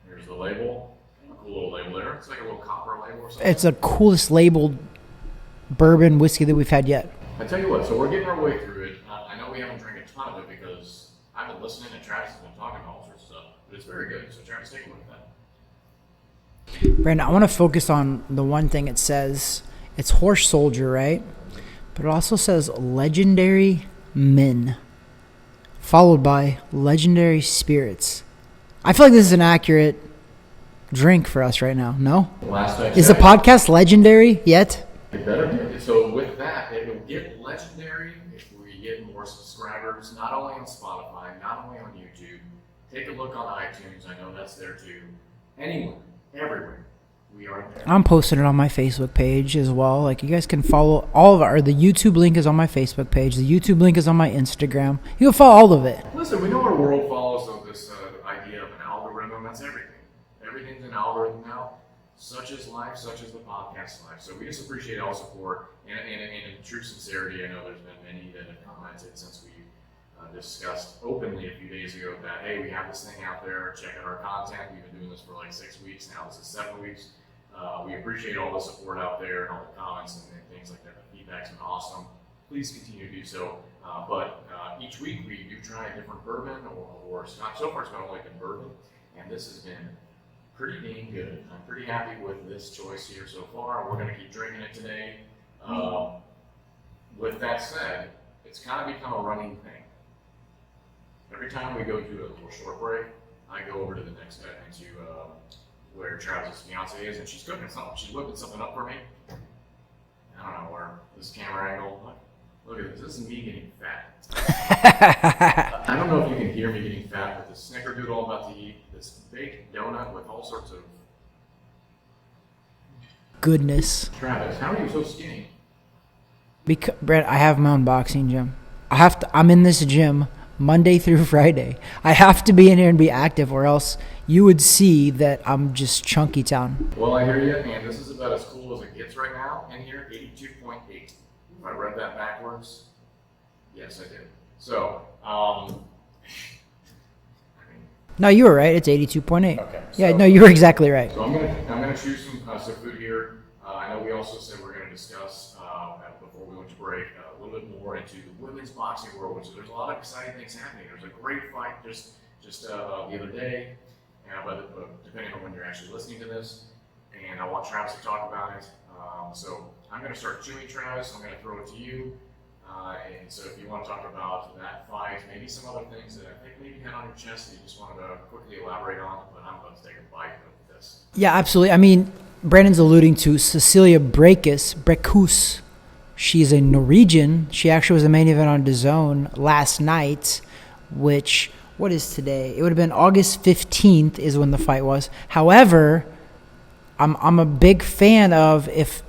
Here's the label, a cool little label there. It's like a little copper label or something.
It's the coolest labeled bourbon whiskey that we've had yet.
I tell you what, so we're getting our way through it. I know we haven't drank a ton of it because I've been listening and Travis has been talking about all sorts of stuff, but it's very good, so Travis, take a look at that.
Brandon, I want to focus on the one thing it says. It's Horse Soldier, right? But it also says Legendary Men, followed by Legendary Spirits. I feel like this is an accurate drink for us right now, no?
Last I checked,
is the podcast legendary yet?
It better be. So with that, it will get legendary if we get more subscribers, not only on Spotify, not only on YouTube. Take a look on iTunes. I know that's there too. Anywhere, everywhere. We are there.
I'm posting it on my Facebook page as well. Like, you guys can follow all of the YouTube link is on my Facebook page. The YouTube link is on my Instagram. You can follow all of it.
Listen, we know our world follows of this idea of an algorithm. That's everything. Everything's an algorithm now. Such is life, such is the podcast life. So we just appreciate all support. And in true sincerity, I know there's been many that have commented since we discussed openly a few days ago that, hey, we have this thing out there, check out our content. We've been doing this for like 6 weeks now. This is 7 weeks. We appreciate all the support out there and all the comments and things like that. The feedback's been awesome. Please continue to do so. But each week we do try a different bourbon or scotch. So far it's only been bourbon, and this has been pretty dang good. I'm pretty happy with this choice here so far. We're going to keep drinking it today. With that said, it's kind of become a running thing. Every time we go to a little short break, I go over to the next step into where Travis's fiance is, and she's cooking something. She's whipping something up for me. I don't know where this camera angle. Look at this. This is me getting fat. I don't know if you can hear me getting fat, but the snickerdoodle I'm about to eat, this baked donut with all sorts of
goodness.
Travis, how are you so skinny?
Because, Brett, I have my own boxing gym. I'm in this gym Monday through Friday. I have to be in here and be active, or else you would see that I'm just chunky town.
Well, I hear you, and this is about as cool as it gets right now in here, 82.8. If I read that backwards, yes, I did. So,
no, you were right. It's 82.8.
Okay.
Yeah, no, you were exactly right.
So I'm gonna choose some food here. I know we also said we're gonna discuss before we went to break a little bit more into the women's boxing world, which there's a lot of exciting things happening. There's a great fight just the other day, but depending on when you're actually listening to this, and I want Travis to talk about it. So I'm gonna start chewing, Travis. I'm gonna throw it to you. And so if you want to talk about that fight, maybe some other things that I think maybe you had on your chest that you just wanted to quickly elaborate on, but I'm about to take a bite of this.
Yeah, absolutely. I mean, Brandon's alluding to CECILIA Brækhus. She's a Norwegian. She actually was the main event on DAZN last night, which, what is today? It would have been August 15th is when the fight was. However, I'm a big fan of, if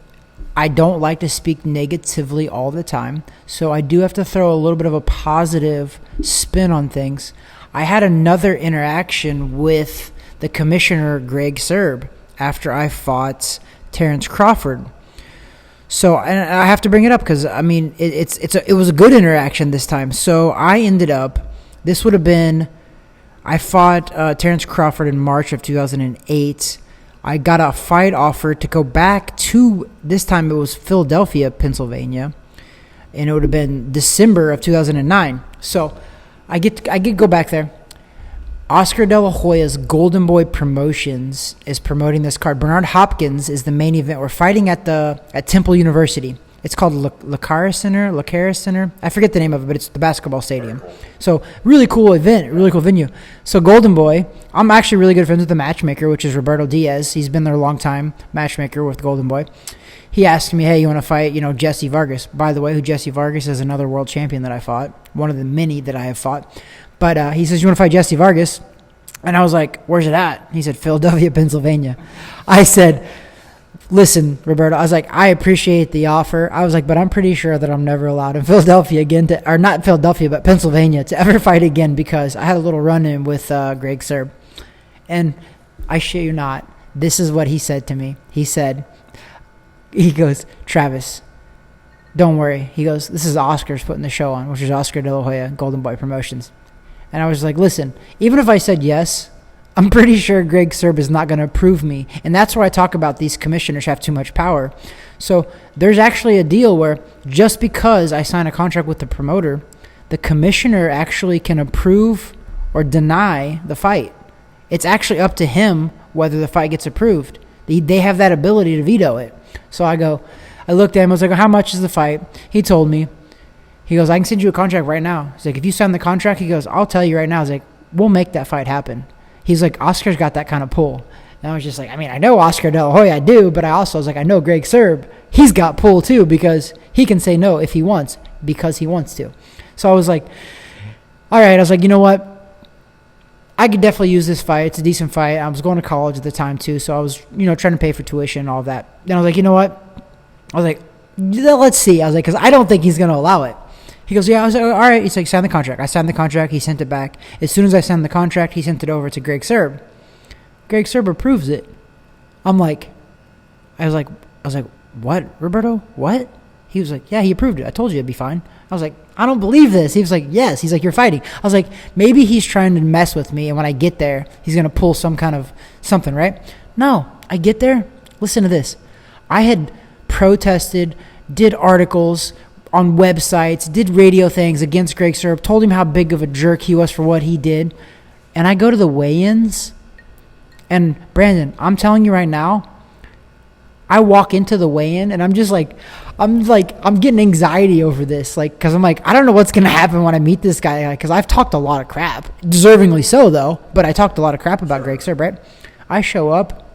I don't like to speak negatively all the time, so I do have to throw a little bit of a positive spin on things. I had another interaction with the commissioner, Greg Sirb, after I fought Terence Crawford. So, and I have to bring it up because, I mean, it was a good interaction this time. So I ended up, this would have been, I fought Terence Crawford in March of 2008. I got a fight offer to go back to, this time it was Philadelphia, Pennsylvania, and it would have been December of 2009. So I get to go back there. Oscar De La Hoya's Golden Boy Promotions is promoting this card. Bernard Hopkins is the main event. We're fighting at Temple University. It's called LaCara Center. I forget the name of it, but it's the basketball stadium. So really cool event, really cool venue. So Golden Boy, I'm actually really good friends with the matchmaker, which is Roberto Diaz. He's been there a long time, matchmaker with Golden Boy. He asked me, hey, you want to fight, Jesse Vargas? By the way, who Jesse Vargas is, another world champion that I fought, one of the many that I have fought. But he says, you want to fight Jesse Vargas? And I was like, where's it at? He said, Philadelphia, Pennsylvania. I said, listen, Roberto, I was like, I appreciate the offer. I was like, but I'm pretty sure that I'm never allowed in Philadelphia again, or not Philadelphia, but Pennsylvania, to ever fight again, because I had a little run-in with Greg Sirb. And I shit you not, this is what he said to me. He goes, Travis, don't worry. He goes, this is Oscar's putting the show on, which is Oscar De La Hoya, Golden Boy Promotions. And I was like, listen, even if I said yes, I'm pretty sure Greg Sirb is not going to approve me. And that's where I talk about these commissioners have too much power. So there's actually a deal where just because I sign a contract with the promoter, the commissioner actually can approve or deny the fight. It's actually up to him whether the fight gets approved. They have that ability to veto it. So I looked at him, I was like, how much is the fight? He told me. He goes, I can send you a contract right now. He's like, if you sign the contract, he goes, I'll tell you right now. He's like, we'll make that fight happen. He's like, Oscar's got that kind of pull. And I was just like, I mean, I know Oscar De La Hoya, I do, but I also was like, I know Greg Sirb, he's got pull too, because he can say no if he wants, because he wants to. So I was like, all right. I was like, you know what? I could definitely use this fight. It's a decent fight. I was going to college at the time too, so I was, trying to pay for tuition and all that. Then I was like, you know what? I was like, let's see. I was like, because I don't think he's going to allow it. He goes, yeah. I was like, all right. He's like, sign the contract. I signed the contract. He sent it back. As soon as I signed the contract, he sent it over to Greg Sirb. Greg Sirb approves it. I was like, what, Roberto? What? He was like, yeah, he approved it. I told you it'd be fine. I was like, I don't believe this. He was like, yes. He's like, you're fighting. I was like, maybe he's trying to mess with me, and when I get there, he's going to pull some kind of something, right? No, I get there. Listen to this. I had protested, did articles on websites, did radio things against Greg Sirb, told him how big of a jerk he was for what he did. And I go to the weigh-ins, and Brandon, I'm telling you right now, I walk into the weigh-in, and I'm getting anxiety over this, because I'm like, I don't know what's going to happen when I meet this guy, because I've talked a lot of crap, deservingly so, though, but I talked a lot of crap about Greg Sirb, right? I show up,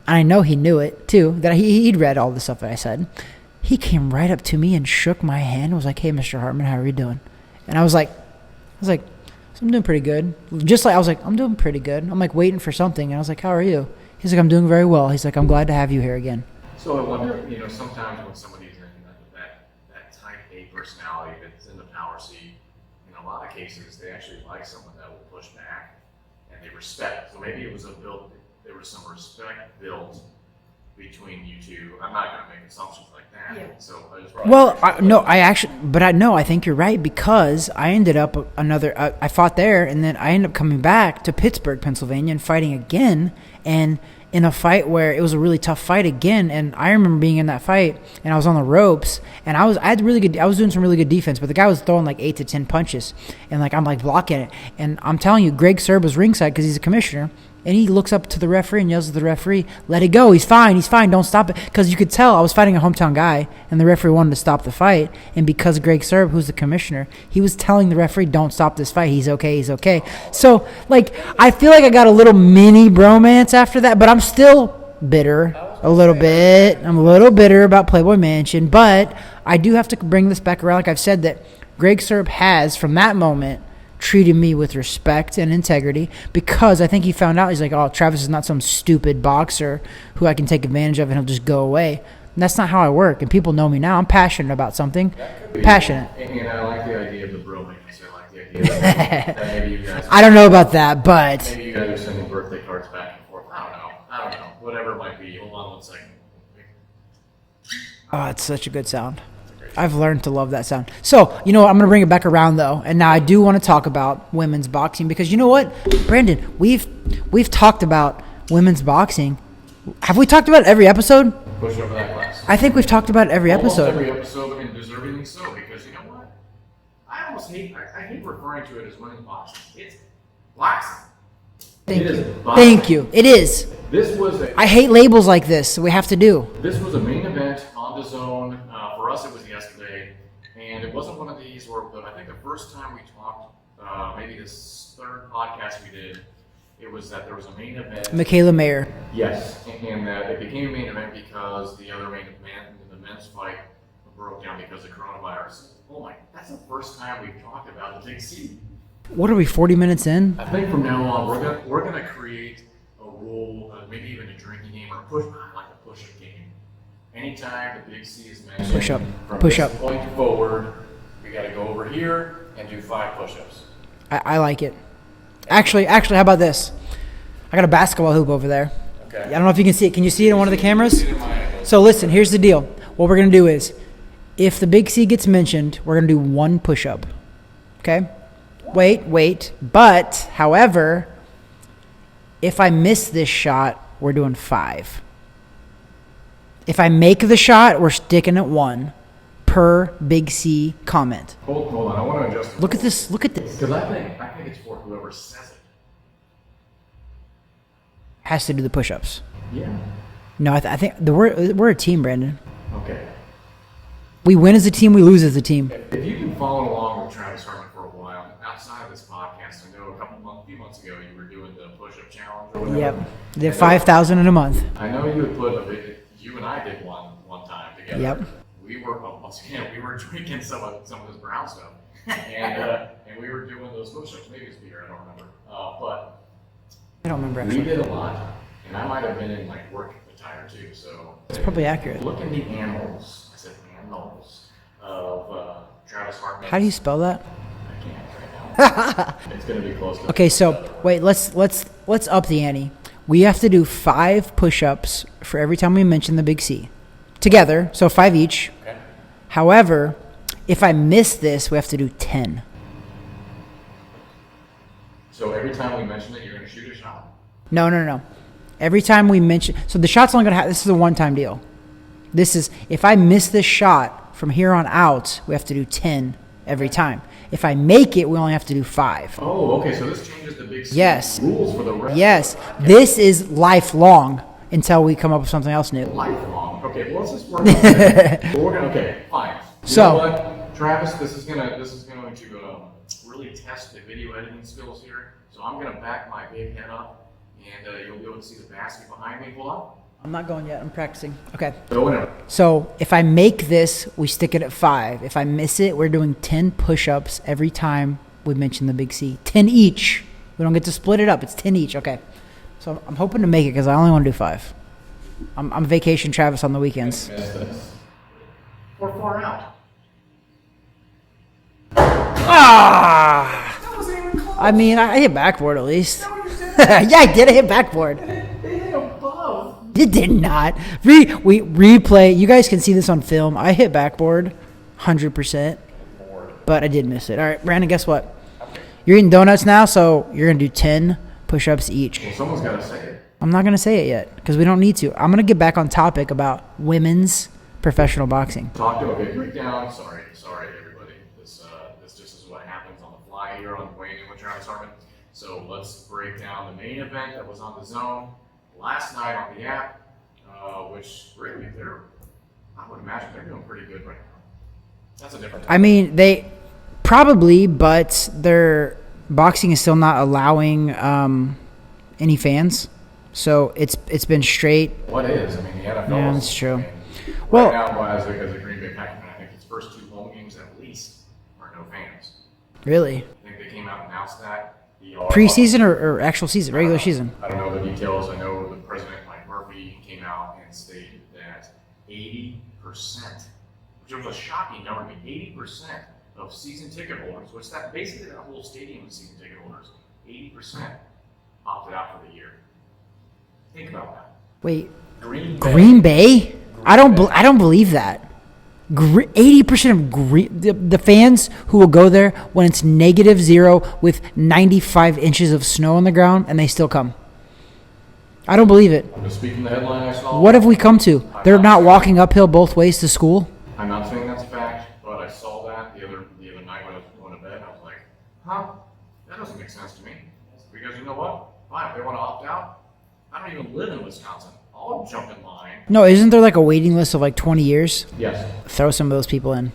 and I know he knew it, too, that he'd read all the stuff that I said. He came right up to me and shook my hand and was like, hey, Mr. Hartman, how are you doing? And I was like, so I'm doing pretty good. I was like, I'm doing pretty good. I'm like waiting for something. And I was like, how are you? He's like, I'm doing very well. He's like, I'm glad to have you here again.
So I wonder, sometimes when somebody's in that type A personality that's in the power seat, in a lot of cases, they actually like someone that will push back and they respect. So maybe it was there was some respect built between you two. I'm not going to make assumptions like that. Yeah. So I think you're right, because I ended up I fought there, and then I ended up coming back to Pittsburgh, Pennsylvania, and fighting again, and in a fight where it was a really tough fight again. And I remember being in that fight, and I was on the ropes, and I was doing some really good defense, but the guy was throwing like 8 to 10 punches, and like I'm like blocking it, and I'm telling you, Greg Sirb was ringside because he's a commissioner. And he looks up to the referee and yells at the referee, "Let it go. He's fine. Don't stop it." Because you could tell I was fighting a hometown guy, and the referee wanted to stop the fight. And because Greg Sirb, who's the commissioner, he was telling the referee, "Don't stop this fight. He's okay. So, like, I feel like I got a little mini bromance after that, but I'm still bitter a little bit. I'm a little bitter about Playboy Mansion, but I do have to bring this back around. Like I've said, that Greg Sirb has, from that moment, treated me with respect and integrity, because I think he found out, he's like, oh, Travis is not some stupid boxer who I can take advantage of and he'll just go away. And that's not how I work. And people know me now. I'm passionate about something. Passionate. And I like the idea of the bromance. I like the idea that maybe you guys...
I don't know about that, but...
Maybe you guys are sending birthday cards back and forth. I don't know. Whatever it might be. Hold on 1 second.
Oh, it's such a good sound. I've learned to love that sound. So, I'm going to bring it back around, though. And now I do want to talk about women's boxing, because you know what, Brandon, we've talked about women's boxing. Have we talked about it every episode?
Push over that glass.
I think we've talked about it every episode.
Almost every episode, and deservingly so, because you know what? I hate referring to it as women's boxing. It's boxing.
Thank you. It is. I hate labels like this, so we have to do.
This was a main event on the zone. For us, it was yesterday, and it wasn't one of these but I think the first time we talked, maybe this third podcast we did, it was that there was a main event.
Michaela Mayer.
Yes, and it became a main event because the other main event, the men's fight, broke down because of coronavirus. Oh my, that's the first time we've talked about the Big C.
What are we, 40 minutes in?
I think from now on, we're gonna create a rule, maybe even a drinking game or like a push-up game. Anytime the Big C is mentioned, from this point forward, we got to go over here and do 5 push-ups.
I like it. Actually, how about this? I got a basketball hoop over there. Okay. I don't know if you can see it. Can you see it in one of the cameras? So listen, here's the deal. What we're going to do is, if the Big C gets mentioned, we're going to do 1 push-up. Okay? Wait. But, however, if I miss this shot, we're doing 5. If I make the shot, we're sticking at 1 per Big C comment.
Hold on. I want to adjust.
Look at this.
Because I think it's for whoever says it.
Has to do the push-ups.
Yeah.
No, I think we're a team, Brandon.
Okay.
We win as a team. We lose as a team.
If you can follow along with Travis Harmon for a while, outside of this podcast, I know a few months ago you were doing the push-up challenge or whatever.
Yep. They have 5,000 in a month.
I know you had put you and I did one time together.
Yep.
We were drinking some of this brown stuff, and we were doing those push-ups. Maybe it's beer, I don't remember. But
I don't remember actually.
We did a lot, and I might have been in like work attire too. So
it's probably accurate.
Look at the annals. I said annals of Travis Hartman.
How do you spell that?
I can't right now. It's gonna be close to.
Okay, so wait. Let's up the ante. We have to do 5 push-ups for every time we mention the Big C. Together, so 5 each.
Okay.
However, if I miss this, we have to do 10.
So every time we mention it, you're going to shoot a shot?
No. Every time we mention... So the shot's only going to have... This is a one-time deal. This is... If I miss this shot, from here on out, we have to do 10 every time. If I make it, we only have to do 5.
Oh, okay. So this changes the Big C rules for the rest.
Yes. This is lifelong until we come up with something else new.
Lifelong. Okay. Well, let's just work on that. Okay. Fine. You know what, Travis? This is going to really test the video editing skills here. So I'm going to back my big head up, and you'll be able to see the basket behind me. Hold on.
I'm not going yet. I'm practicing. Okay.
Whatever.
So if I make this, we stick it at 5. If I miss it, we're doing 10 push-ups every time we mention the Big C. 10 each. We don't get to split it up. It's 10 each. Okay. So I'm hoping to make it because I only want to do 5. I'm vacation Travis on the weekends.
We're 4 out.
Ah! I mean, I hit backboard at least. Yeah, I did. I hit backboard.
They hit above.
It did not. We replay. You guys can see this on film. I hit backboard 100%, but I did miss it. All right, Brandon, guess what? You're eating donuts now, so you're going to do 10 push-ups each.
Well, someone's got to say it.
I'm not going to say it yet because we don't need to. I'm going to get back on topic about women's professional boxing.
Break down. Sorry, everybody. This just is what happens on the fly here on Weighing In with Travis Hartman. So let's break down the main event that was on the zone last night on the app, which really I would imagine they're doing pretty good right now. That's a different topic.
I mean, they probably, but their boxing is still not allowing any fans. So it's been straight.
What is? I mean, the NFL.
Yeah, that's true.
I mean,
Well,
right now, as a Green Bay Packer fan, I think its first 2 home games at least are no fans.
really?
I think they came out and announced that.
Preseason or actual season, regular season?
I don't know the details. I know the president, Mike Murphy, came out and stated that 80%, which was a shocking number, 80% of season ticket holders, which that basically that whole stadium is season ticket holders, 80% opted out for the year. Think about that.
Wait,
Green
Bay? I don't believe that. 80% of the fans who will go there when it's -0 with 95 inches of snow on the ground, and they still come. I don't believe it.
I'm just speaking the headline I saw.
What have we come to? They're not walking uphill both ways to school?
I'm not saying that's a fact, but I saw that the other night when I was going to bed, and I was like, huh? That doesn't make sense to me. Because you know what? Fine, if they want to opt out, I don't even live in Wisconsin. I'll jump in line.
No, isn't there like a waiting list of like 20 years?
Yes.
Throw some of those people in.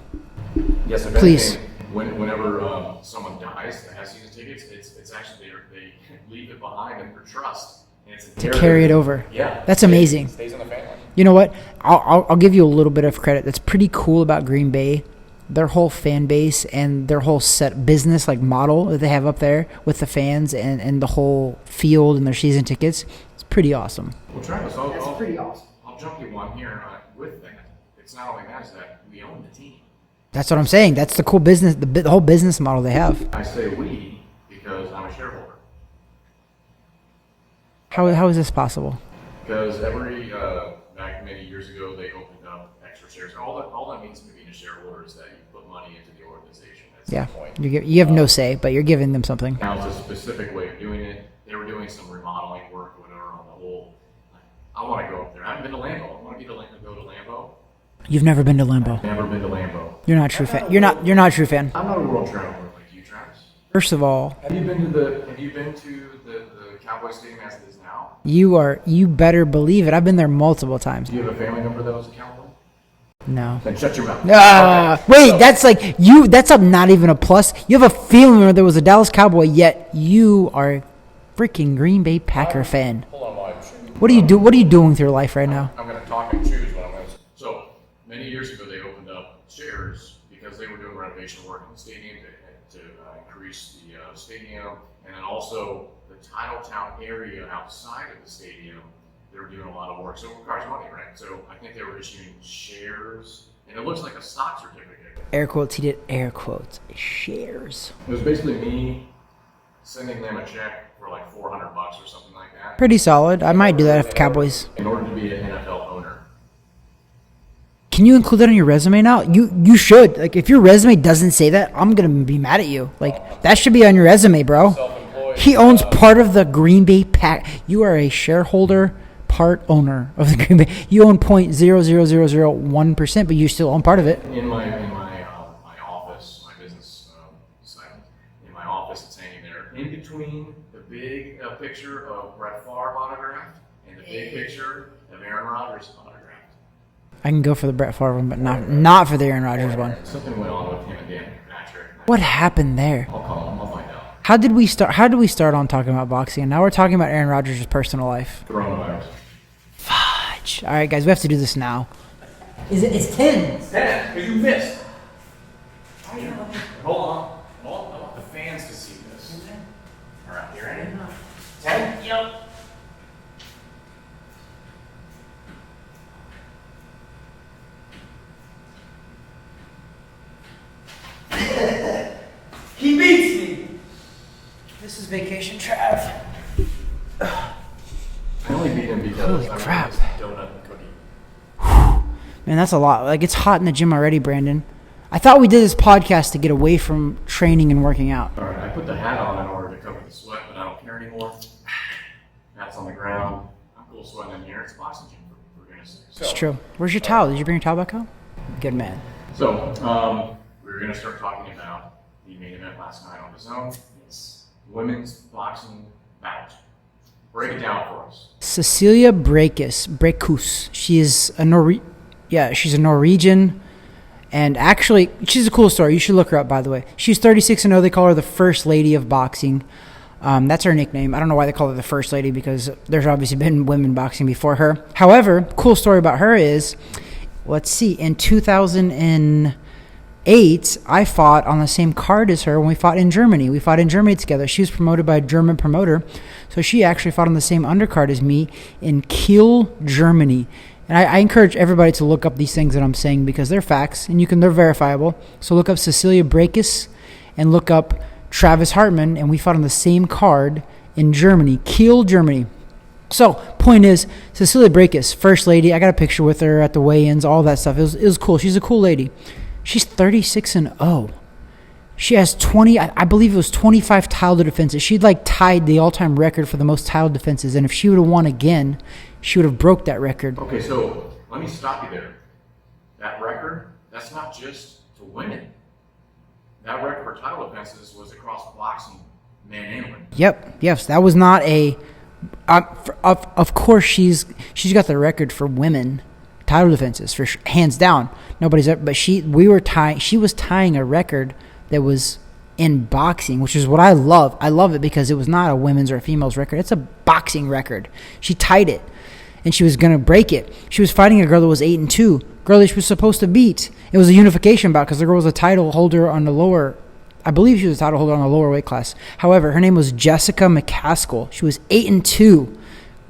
Yes, if
Please.
anything, whenever someone dies that has season tickets, it's actually they leave it behind in their trust. And it's
To carry it over.
Yeah.
That's amazing.
It stays in the family.
You know what? I'll give you a little bit of credit. That's pretty cool about Green Bay. Their whole fan base and their whole set business like model that they have up there with the fans and the whole field and their season tickets. It's pretty awesome.
Well, Travis,
pretty awesome.
I'll jump you one here with that. It's not only that, it's that we own the team.
That's what I'm saying. That's the cool business, the whole business model they have.
I say we because I'm a shareholder.
How is this possible?
Because back many years ago, they opened up extra shares. All that means to being a shareholder is that you put money into the organization. That's
Yeah,
the point.
you have no say, but you're giving them something.
Now it's a specific way of doing it. They were doing some remodeling work, or whatever, on the whole. I want to go up there. I haven't been to Lambeau. I want to go to Lambeau.
You've never been to Lambeau.
Never been to Lambeau.
You're not a true fan. You're not a true fan.
I'm not a world traveler like you, Travis.
First of all,
Have you been to the Cowboy Stadium as it is now?
you better believe it. I've been there multiple times.
Do you have a family member that was a Cowboy?
No.
Then shut your mouth. Okay.
Wait,
So-
that's like you. That's not even a plus. You have a feeling there was a Dallas Cowboy, yet you are a freaking Green Bay Packer fan.
Hold on, while
What do you do? What are you doing with your life right now?
I'm going to talk and choose what I'm going to. So many years ago, they opened up shares because they were doing renovation work in the stadium to increase the stadium, and then also the Titletown area outside of the stadium. They were doing a lot of work, so it requires money, right? So I think they were issuing shares, and it looks like a stock certificate.
Air quotes. He did air quotes. Shares.
It was basically me sending them a check for like $400 or something like that.
Pretty solid. I might do that if Cowboys.
In order to be an NFL owner.
Can you include that on your resume now? You should. Like, if your resume doesn't say that, I'm gonna be mad at you. Like, that should be on your resume, bro. He owns part of the Green Bay Pack. You are a shareholder, part owner of the Green Bay. You own 0.00001%, but you still own part of it.
In my office, my business site, in my office, it's hanging there. In between the big picture of Brett Favre autographed and the big picture of Aaron Rodgers autographed.
I can go for the Brett Favre one, but not for the Aaron Rodgers one.
Something went on with him and Dan Patrick.
What happened there?
I'll call him. I'll find out.
How did we start on talking about boxing, and now we're talking about Aaron Rodgers' personal life?
Coronavirus.
Fudge. All right, guys, we have to do this now. It's 10.
It's 10, because you missed. Hold on. I want the fans to see this. All right, you ready? 10? Yep.
He beats me. Man, that's a lot. Like, it's hot in the gym already, Brandon. I thought we did this podcast to get away from training and working out.
All right, I put the hat on in order to cover the sweat, but I don't care anymore. Hat's on the ground. I'm cool sweating in here. It's boxing gym, for goodness sake.
It's true. Where's your towel? Did you bring your towel back home? Good man.
So, we're going to start talking about the main event last night on the zone. It's women's boxing bout. Break it down for us.
CECILIA Brækhus. She is she's a Norwegian. And actually, she's a cool story. You should look her up, by the way. She's 36-0. They call her the First Lady of Boxing. That's her nickname. I don't know why they call her the First Lady, because there's obviously been women boxing before her. However, cool story about her is, let's see, in 2008, I fought on the same card as her when we fought in Germany. We fought in Germany together. She was promoted by a German promoter, so she actually fought on the same undercard as me in Kiel, Germany. And I encourage everybody to look up these things that I'm saying, because they're facts and they're verifiable. So look up CECILIA Brækhus and look up Travis Hartman, and we fought on the same card in Germany, Kiel, Germany. So point is, CECILIA Brækhus, First Lady. I got a picture with her at the weigh-ins, all that stuff. It was cool. She's a cool lady. She's 36-0. She has 20, I believe it was 25 title defenses. She'd tied the all-time record for the most title defenses, and if she would have won again, she would have broke that record.
Okay, so let me stop you there. That record, that's not just to women. That record for title defenses was across boxing, men and women.
Yep. Yes, that was not a. Of course, she's got the record for women title defenses for hands down. Nobody's ever, but she was tying a record that was in boxing, which is what I love. I love it because it was not a women's or a female's record. It's a boxing record. She tied it, and she was going to break it. She was fighting a girl that was 8-2, girl that she was supposed to beat. It was a unification bout because the girl was a title holder on the lower, I believe she was a title holder on the lower weight class. However, her name was Jessica McCASKILL. She was 8-2.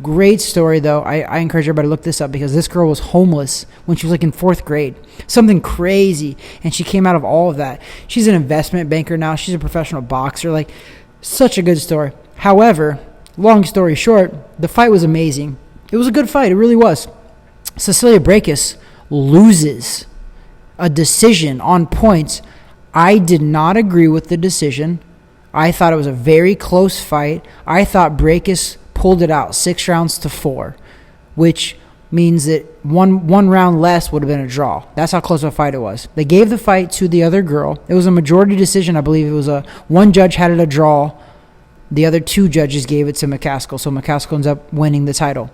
Great story, though. I encourage everybody to look this up because this girl was homeless when she was in 4th grade. Something crazy. And she came out of all of that. She's an investment banker now. She's a professional boxer. Such a good story. However, long story short, the fight was amazing. It was a good fight. It really was. CECILIA Brækhus loses a decision on points. I did not agree with the decision. I thought it was a very close fight. I thought Brækhus pulled it out 6-4, which means that one round less would have been a draw. That's how close of a fight it was. They gave the fight to the other girl. It was a majority decision. I believe it was one judge had it a draw. The other 2 judges gave it to McCASKILL, so McCASKILL ends up winning the title.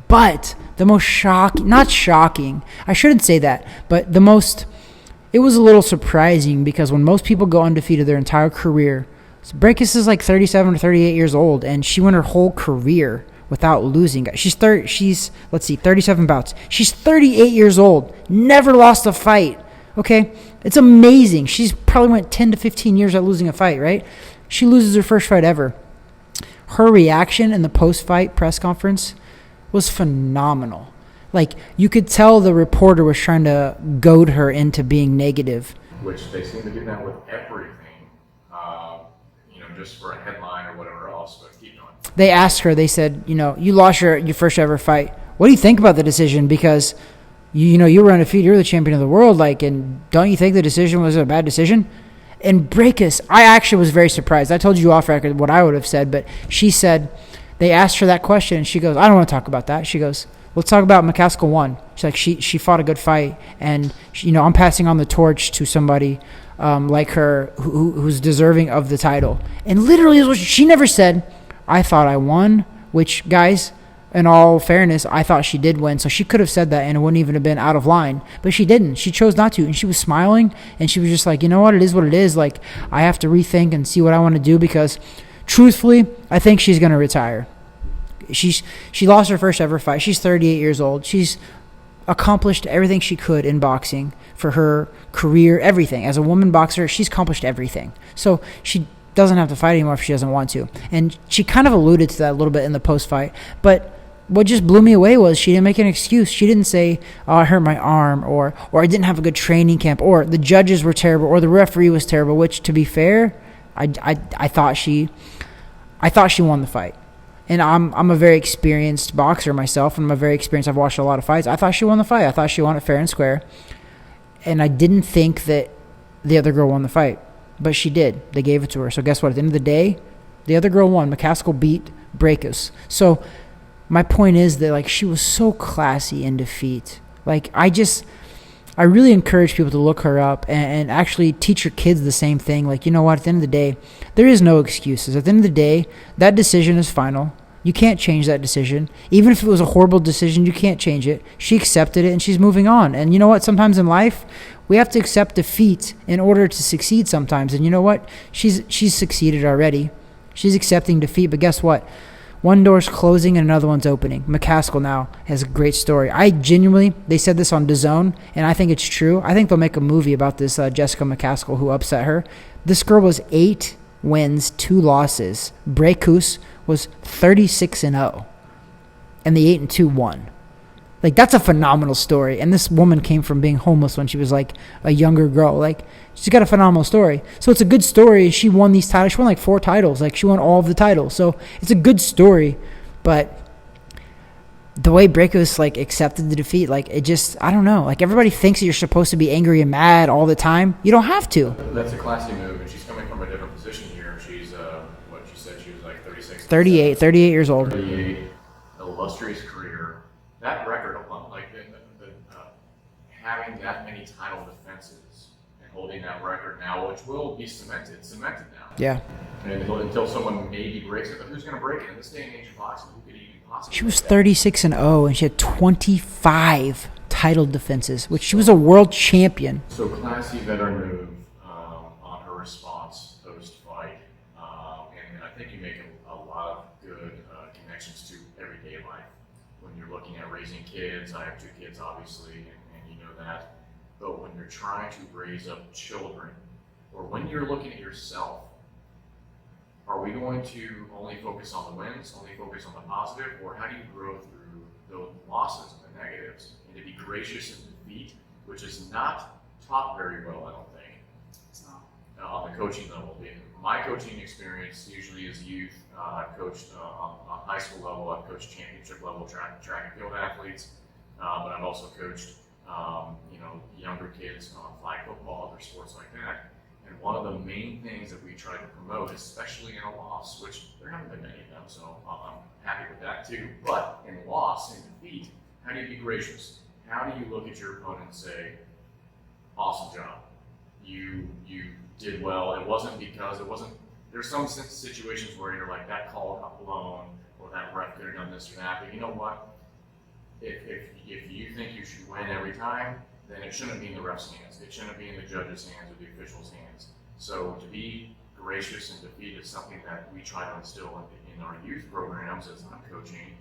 But the most not shocking, I shouldn't say that, but it was a little surprising because when most people go undefeated their entire career, Brækhus is 37 or 38 years old, and she went her whole career without losing. She's 37 bouts. She's 38 years old, never lost a fight. Okay, it's amazing. She's probably went 10 to 15 years without losing a fight, right? She loses her first fight ever. Her reaction in the post-fight press conference was phenomenal. You could tell the reporter was trying to goad her into being negative.
Which they seem to do that with everything, just for a headline or whatever else, but keep going.
They asked her, they said, you lost your first ever fight. What do you think about the decision? Because, you were undefeated, you're the champion of the world, and don't you think the decision was a bad decision? And Brækhus, I actually was very surprised. I told you off record what I would have said, but she said, they asked her that question, and she goes, I don't want to talk about that. She goes, let's talk about McCASKILL won. She fought a good fight, and I'm passing on the torch to somebody like her who's deserving of the title. And literally, she never said, I thought I won, which, guys, in all fairness, I thought she did win. So she could have said that, and it wouldn't even have been out of line. But she didn't. She chose not to, and she was smiling, and she was just like, you know what, it is what it is. I have to rethink and see what I want to do because, truthfully, I think she's going to retire. She lost her first ever fight. She's 38 years old. She's accomplished everything she could in boxing for her career, everything. As a woman boxer, she's accomplished everything. So she doesn't have to fight anymore if she doesn't want to. And she kind of alluded to that a little bit in the post-fight. But what just blew me away was she didn't make an excuse. She didn't say, oh, I hurt my arm, or I didn't have a good training camp, or the judges were terrible, or the referee was terrible, which, to be fair, I thought she won the fight. And I'm a very experienced boxer myself, and I've watched a lot of fights. I thought she won the fight. I thought she won it fair and square. And I didn't think that the other girl won the fight. But she did. They gave it to her. So guess what? At the end of the day, the other girl won. McCASKILL beat Brēkhus. So my point is that, like, she was so classy in defeat. Like, I really encourage people to look her up and actually teach your kids the same thing. Like, you know what? At the end of the day, there is no excuses. At the end of the day, that decision is final. You can't change that decision. Even if it was a horrible decision, you can't change it. She accepted it, and she's moving on. And you know what? Sometimes in life, we have to accept defeat in order to succeed sometimes. And you know what? She's succeeded already. She's accepting defeat. But guess what? One door's closing and another one's opening. McCASKILL now has a great story. They said this on DAZN, and I think it's true. I think they'll make a movie about this Jessica McCASKILL who upset her. This girl was 8 wins, 2 losses. Brēkhus was 36-0, and the 8-2 won. Like, that's a phenomenal story. And this woman came from being homeless when she was like a younger girl. Like, she's got a phenomenal story. So it's a good story. She won these titles. She won like 4 titles. Like, she won all of the titles. So it's a good story. But the way Brēkhus like accepted the defeat, like, it just, I don't know. Like, everybody thinks that you're supposed to be angry and mad all the time. You don't have to.
That's a classy move, and she's coming from a different position here. She's what she said, she was like 36.
38 years old.
38, illustrious career. That record alone, like having that many title defenses and holding that record now, which will be cemented now.
Yeah.
And until someone maybe breaks it, but who's going to break it in this day and age of boxing? Who could even possibly?
She was 36-0, and she had 25 title defenses, which she was a world champion.
So classy veteran move on her response post-fight, and I think you make a lot of good connections to everyday life. When you're looking at raising kids, I have 2 kids obviously, and you know that, but when you're trying to raise up children, or when you're looking at yourself, are we going to only focus on the wins, only focus on the positive, or how do you grow through the losses and the negatives, and to be gracious in defeat, which is not taught very well, I don't think. It's not. On the coaching level. My coaching experience usually is youth. I've coached on high school level. I've coached championship level track and field athletes, but I've also coached younger kids on flag football, other sports like that. And one of the main things that we try to promote, especially in a loss, which there haven't been many of them, so I'm happy with that too. But in loss, in defeat, how do you be gracious? How do you look at your opponent and say, "Awesome job, you did well." There's some situations where you're like, that call got blown, or that ref could have done this or that. But you know what? If you think you should win every time, then it shouldn't be in the ref's hands. It shouldn't be in the judge's hands or the official's hands. So to be gracious in defeat is something that we try to instill in our youth programs as I'm coaching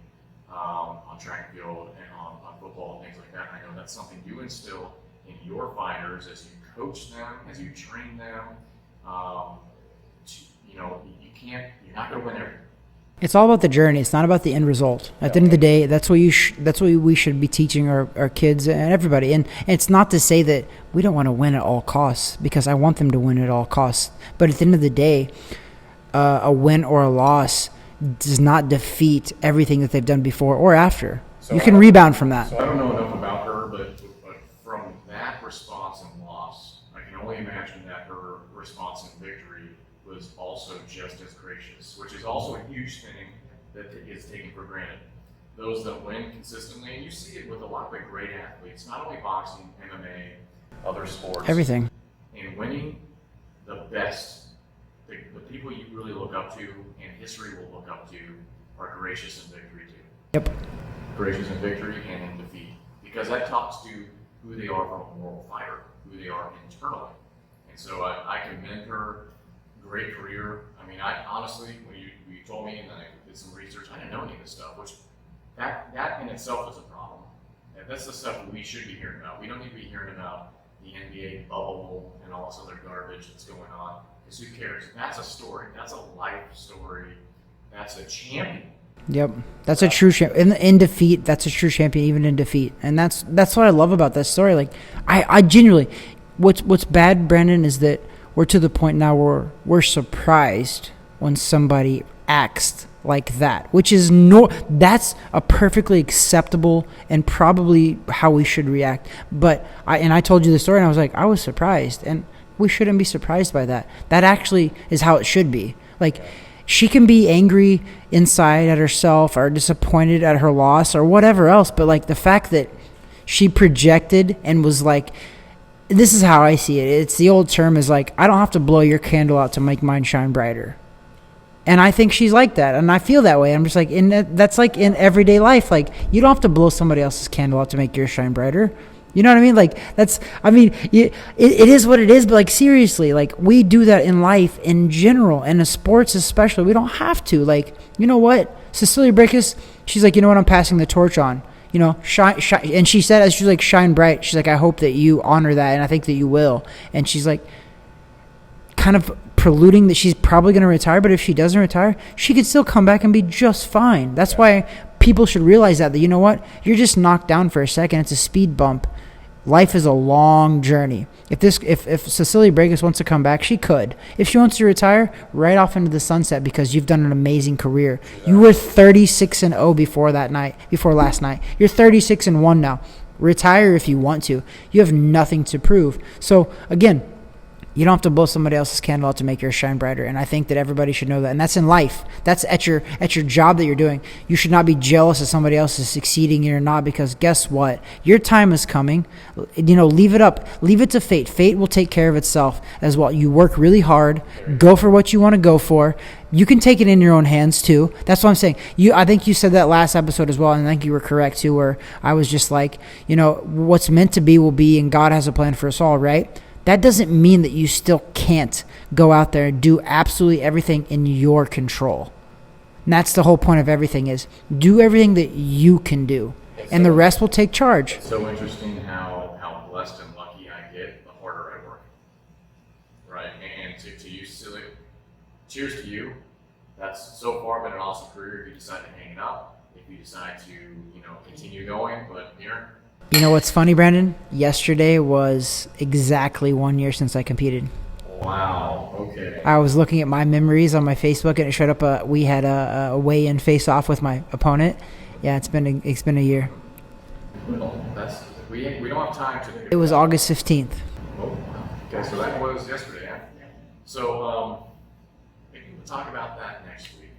on track and field and on football and things like that. I know that's something you instill in your fighters as you coach them, as you train them. You're not going to win everything.
It's all about the journey. It's not about the end result. At the end of the day, that's what we should be teaching our kids and everybody. And it's not to say that we don't want to win at all costs, because I want them to win at all costs. But at the end of the day, a win or a loss does not defeat everything that they've done before or after. So you can rebound from that.
So I don't know enough about her, but from that response and loss, I can only imagine that her response and victory was also just as gracious, which is also a huge thing that is taken for granted. Those that win consistently, and you see it with a lot of the great athletes, not only boxing, MMA, other sports.
Everything.
And winning, the best, the people you really look up to and history will look up to are gracious in victory too.
Yep.
Gracious in victory and in defeat. Because that talks to who they are from a moral fighter, who they are internally. And so I commend her. Great career. I mean, I honestly, when you told me and then I did some research, I didn't know any of this stuff, which that in itself is a problem. And that's the stuff we should be hearing about. We don't need to be hearing about the NBA bubble and all this other garbage that's going on, because who cares? That's a story. That's a life story. That's a champion.
Yep, that's a true champion. In defeat, that's a true champion, even in defeat. And that's what I love about that story. Like, I genuinely, what's bad, Brandon, is that we're to the point now where we're surprised when somebody acts like that, which is that's a perfectly acceptable and probably how we should react. But I told you the story, and I was like, I was surprised, and we shouldn't be surprised by that. That actually is how it should be. Like, she can be angry inside at herself or disappointed at her loss or whatever else, but like the fact that she projected and was like, this is how I see it. It's the old term is like, I don't have to blow your candle out to make mine shine brighter. And I think she's like that, and I feel that way. I'm just like, that's like in everyday life. Like, you don't have to blow somebody else's candle out to make yours shine brighter. You know what I mean? Like, it is what it is, but like, seriously, like, we do that in life in general, and in sports especially. We don't have to. Like, you know what? CECILIA BRÄKHUS, she's like, you know what, I'm passing the torch on. You know, shine, and she said, as she's like, shine bright. She's like, I hope that you honor that, and I think that you will. And she's like, kind of preluding that she's probably going to retire, but if she doesn't retire, she could still come back and be just fine. That's why people should realize that you know what? You're just knocked down for a second. It's a speed bump. Life is a long journey. If CECILIA BRÄKHUS wants to come back, she could. If she wants to retire, right off into the sunset, because you've done an amazing career. You were 36-0 before last night. You're 36-1 now. Retire if you want to. You have nothing to prove. So again, you don't have to blow somebody else's candle out to make yours shine brighter. And I think that everybody should know that. And that's in life. That's at your job that you're doing. You should not be jealous if somebody else is succeeding and you're not, because guess what? Your time is coming. You know, leave it up. Leave it to fate. Fate will take care of itself as well. You work really hard. Go for what you want to go for. You can take it in your own hands too. That's what I'm saying. I think you said that last episode as well, and I think you were correct too, where I was just like, you know, what's meant to be will be, and God has a plan for us all, right? That doesn't mean that you still can't go out there and do absolutely everything in your control. And that's the whole point of everything, is do everything that you can do, and the rest will take charge.
It's so interesting how blessed and lucky I get the harder I work. Right? And to you, Cecilia, cheers to you. That's so far been an awesome career if you decide to hang it up, if you decide to, you know, continue going, but here.
You know what's funny, Brandon? Yesterday was exactly 1 year since I competed.
Wow. Okay.
I was looking at my memories on my Facebook, and it showed up. We had a weigh-in face-off with my opponent. Yeah, it's been a year.
Well, we don't have time to.
It was August 15th.
Oh, wow. Okay, so that was yesterday. Yeah? So maybe we'll talk about that next week,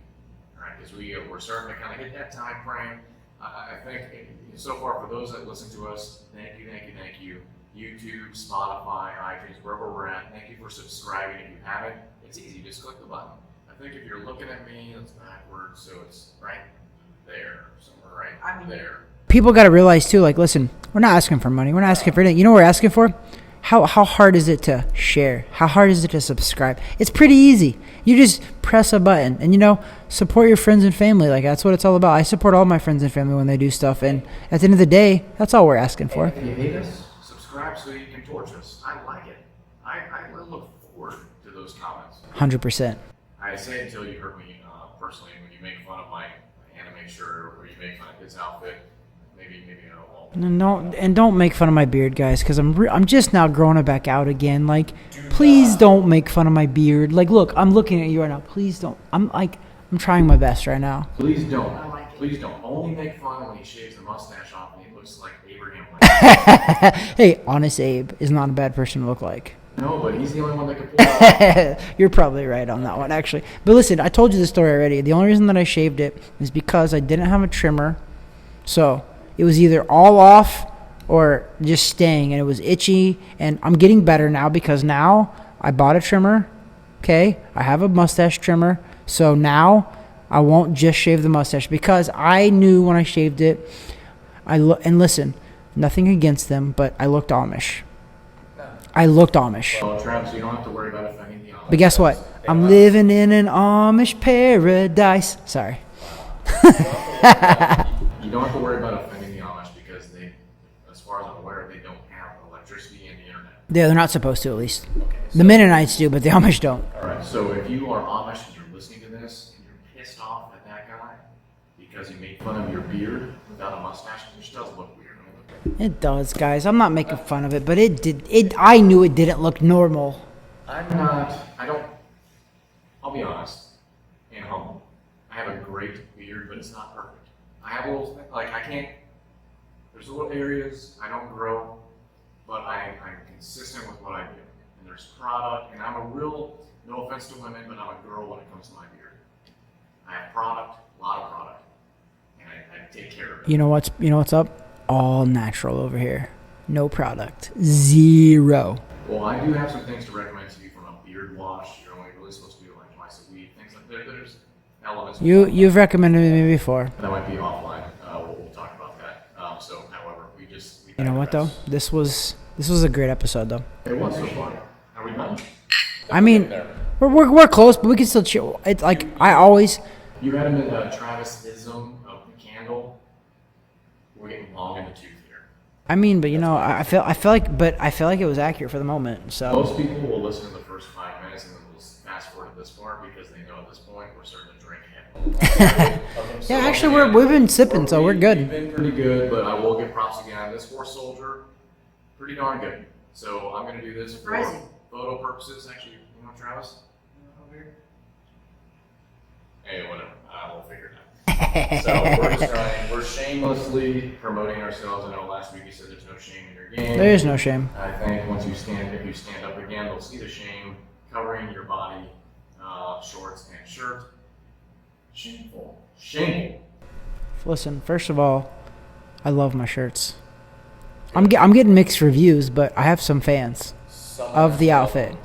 all right? Because we're starting to kind of hit that time frame. I think so far, for those that listen to us, thank you. YouTube, Spotify, iTunes, wherever we're at, thank you for subscribing. If you haven't, it's easy. Just click the button. I think if you're looking at me, it's backwards, so it's right there, somewhere right there.
People got to realize too, like, listen, we're not asking for money. We're not asking for anything. You know what we're asking for? How hard is it to share? How hard is it to subscribe? It's pretty easy. You just press a button and, you know, support your friends and family. Like, that's what it's all about. I support all my friends and family when they do stuff. And at the end of the day, that's all we're asking for.
If you hate us, subscribe so you can torch us. I like it. I look forward to those comments.
100%.
I say until you hurt me personally, when you make fun of my anime shirt or you make fun of his outfit, maybe I won't.
And don't make fun of my beard, guys, because I'm just now growing it back out again. Like, please don't make fun of my beard. Like, look, I'm looking at you right now. Please don't. I'm trying my best right now.
Please don't. Please don't. Only make fun when he shaves the mustache off and he looks like Abraham Lincoln.
Hey, Honest Abe is not a bad person to look like.
No, but he's the only one that can pull it off.
You're probably right on that one, actually. But listen, I told you the story already. The only reason that I shaved it is because I didn't have a trimmer. So it was either all off or just staying, and it was itchy. And I'm getting better now because now I bought a trimmer. Okay, I have a mustache trimmer. So now I won't just shave the mustache, because I knew when I shaved it, and listen, nothing against them, but I looked Amish.
Well, Trav, so you don't have to worry about offending the Amish.
But guess what? I'm living in an Amish paradise. Sorry.
You don't have to worry about offending the Amish because they, as far as I'm aware, they don't have electricity and the internet.
Yeah, they're not supposed to, at least.
Okay, so,
The Mennonites do, but the Amish don't.
All right, so if you are Amish and you're listening to this and you're pissed off at that guy because he made fun of your beard without a mustache, which does look weird.
It does, guys. I'm not making fun of it, but it did. I knew it didn't look normal.
I'll be honest and humble. I have a great beard, but it's not perfect. I have a little, like I can't, there's little areas I don't grow, but I'm consistent with what I do. And there's product, and I'm a real, no offense to women, but I'm a girl when it comes to my beard. I have product, a lot of product, and I take care of it.
You know what's up? All natural over here. No product. Zero.
Well, I do have some things to recommend to you from a beard wash. You're only really supposed to do like twice a week. Things like there's elements.
You've recommended me before.
That might be offline. We'll talk about that. However, we
You know what though? This was a great episode though.
It was so far. Are we done?
I mean, we're close, but we can still chill. It's like I always.
You had him in Travis-ism of the candle. We're getting long in the tooth here.
I mean, but I feel like it was accurate for the moment. So
most people will listen to the first 5 minutes and then we'll fast forward to this part because they know at this point we're starting to drink heavily.
yeah, actually we've been sipping, so we're good.
We've been pretty good, but I will give props again. This horse soldier, pretty darn good. So I'm going to do this for photo purposes. Actually, Travis? Over here? Hey, whatever. We'll figure it out. So we're just trying. We're shamelessly promoting ourselves. I know last week you said there's no shame in your game.
There is no shame.
I think once if you stand up again, they'll see the shame covering your body, shorts and shirt. Shameful. Shameful.
Listen, first of all, I love my shirts. I'm getting mixed reviews, but I have some fans of the outfit.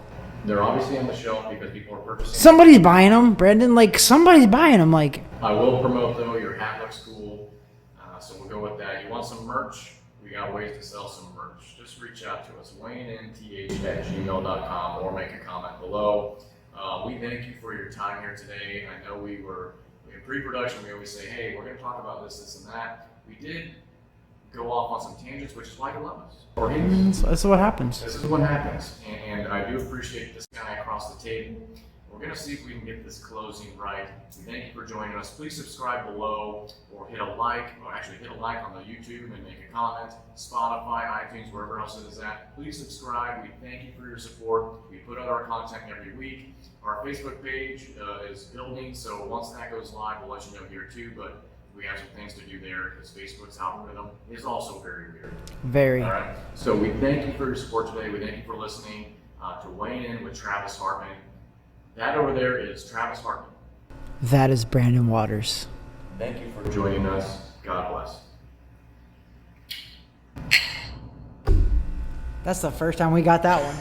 They're obviously on the shelf because people are purchasing.
Somebody's buying them, Brandon. Like, somebody's buying them. Like,
I will promote, though, your hat looks cool. So we'll go with that. You want some merch? We got ways to sell some merch. Just reach out to us, WayneNTH@gmail.com, or make a comment below. We thank you for your time here today. I know in pre-production, we always say, hey, we're going to talk about this, and that. We did go off on some tangents, which is why you love us.
That's what happens.
This is what happens, and I do appreciate this guy across the table. We're going to see if we can get this closing right. We thank you for joining us. Please subscribe below, or hit a like on the YouTube and make a comment. Spotify, iTunes, wherever else it is at. Please subscribe. We thank you for your support. We put out our content every week. Our Facebook page is building, so once that goes live, we'll let you know here too. But we have some things to do there because Facebook's algorithm is also very weird.
Very.
All right. So we thank you for your support today. We thank you for listening to Weighing In with Travis Hartman. That over there is Travis Hartman.
That is Brandon Waters.
Thank you for joining us. God bless.
That's the first time we got that one.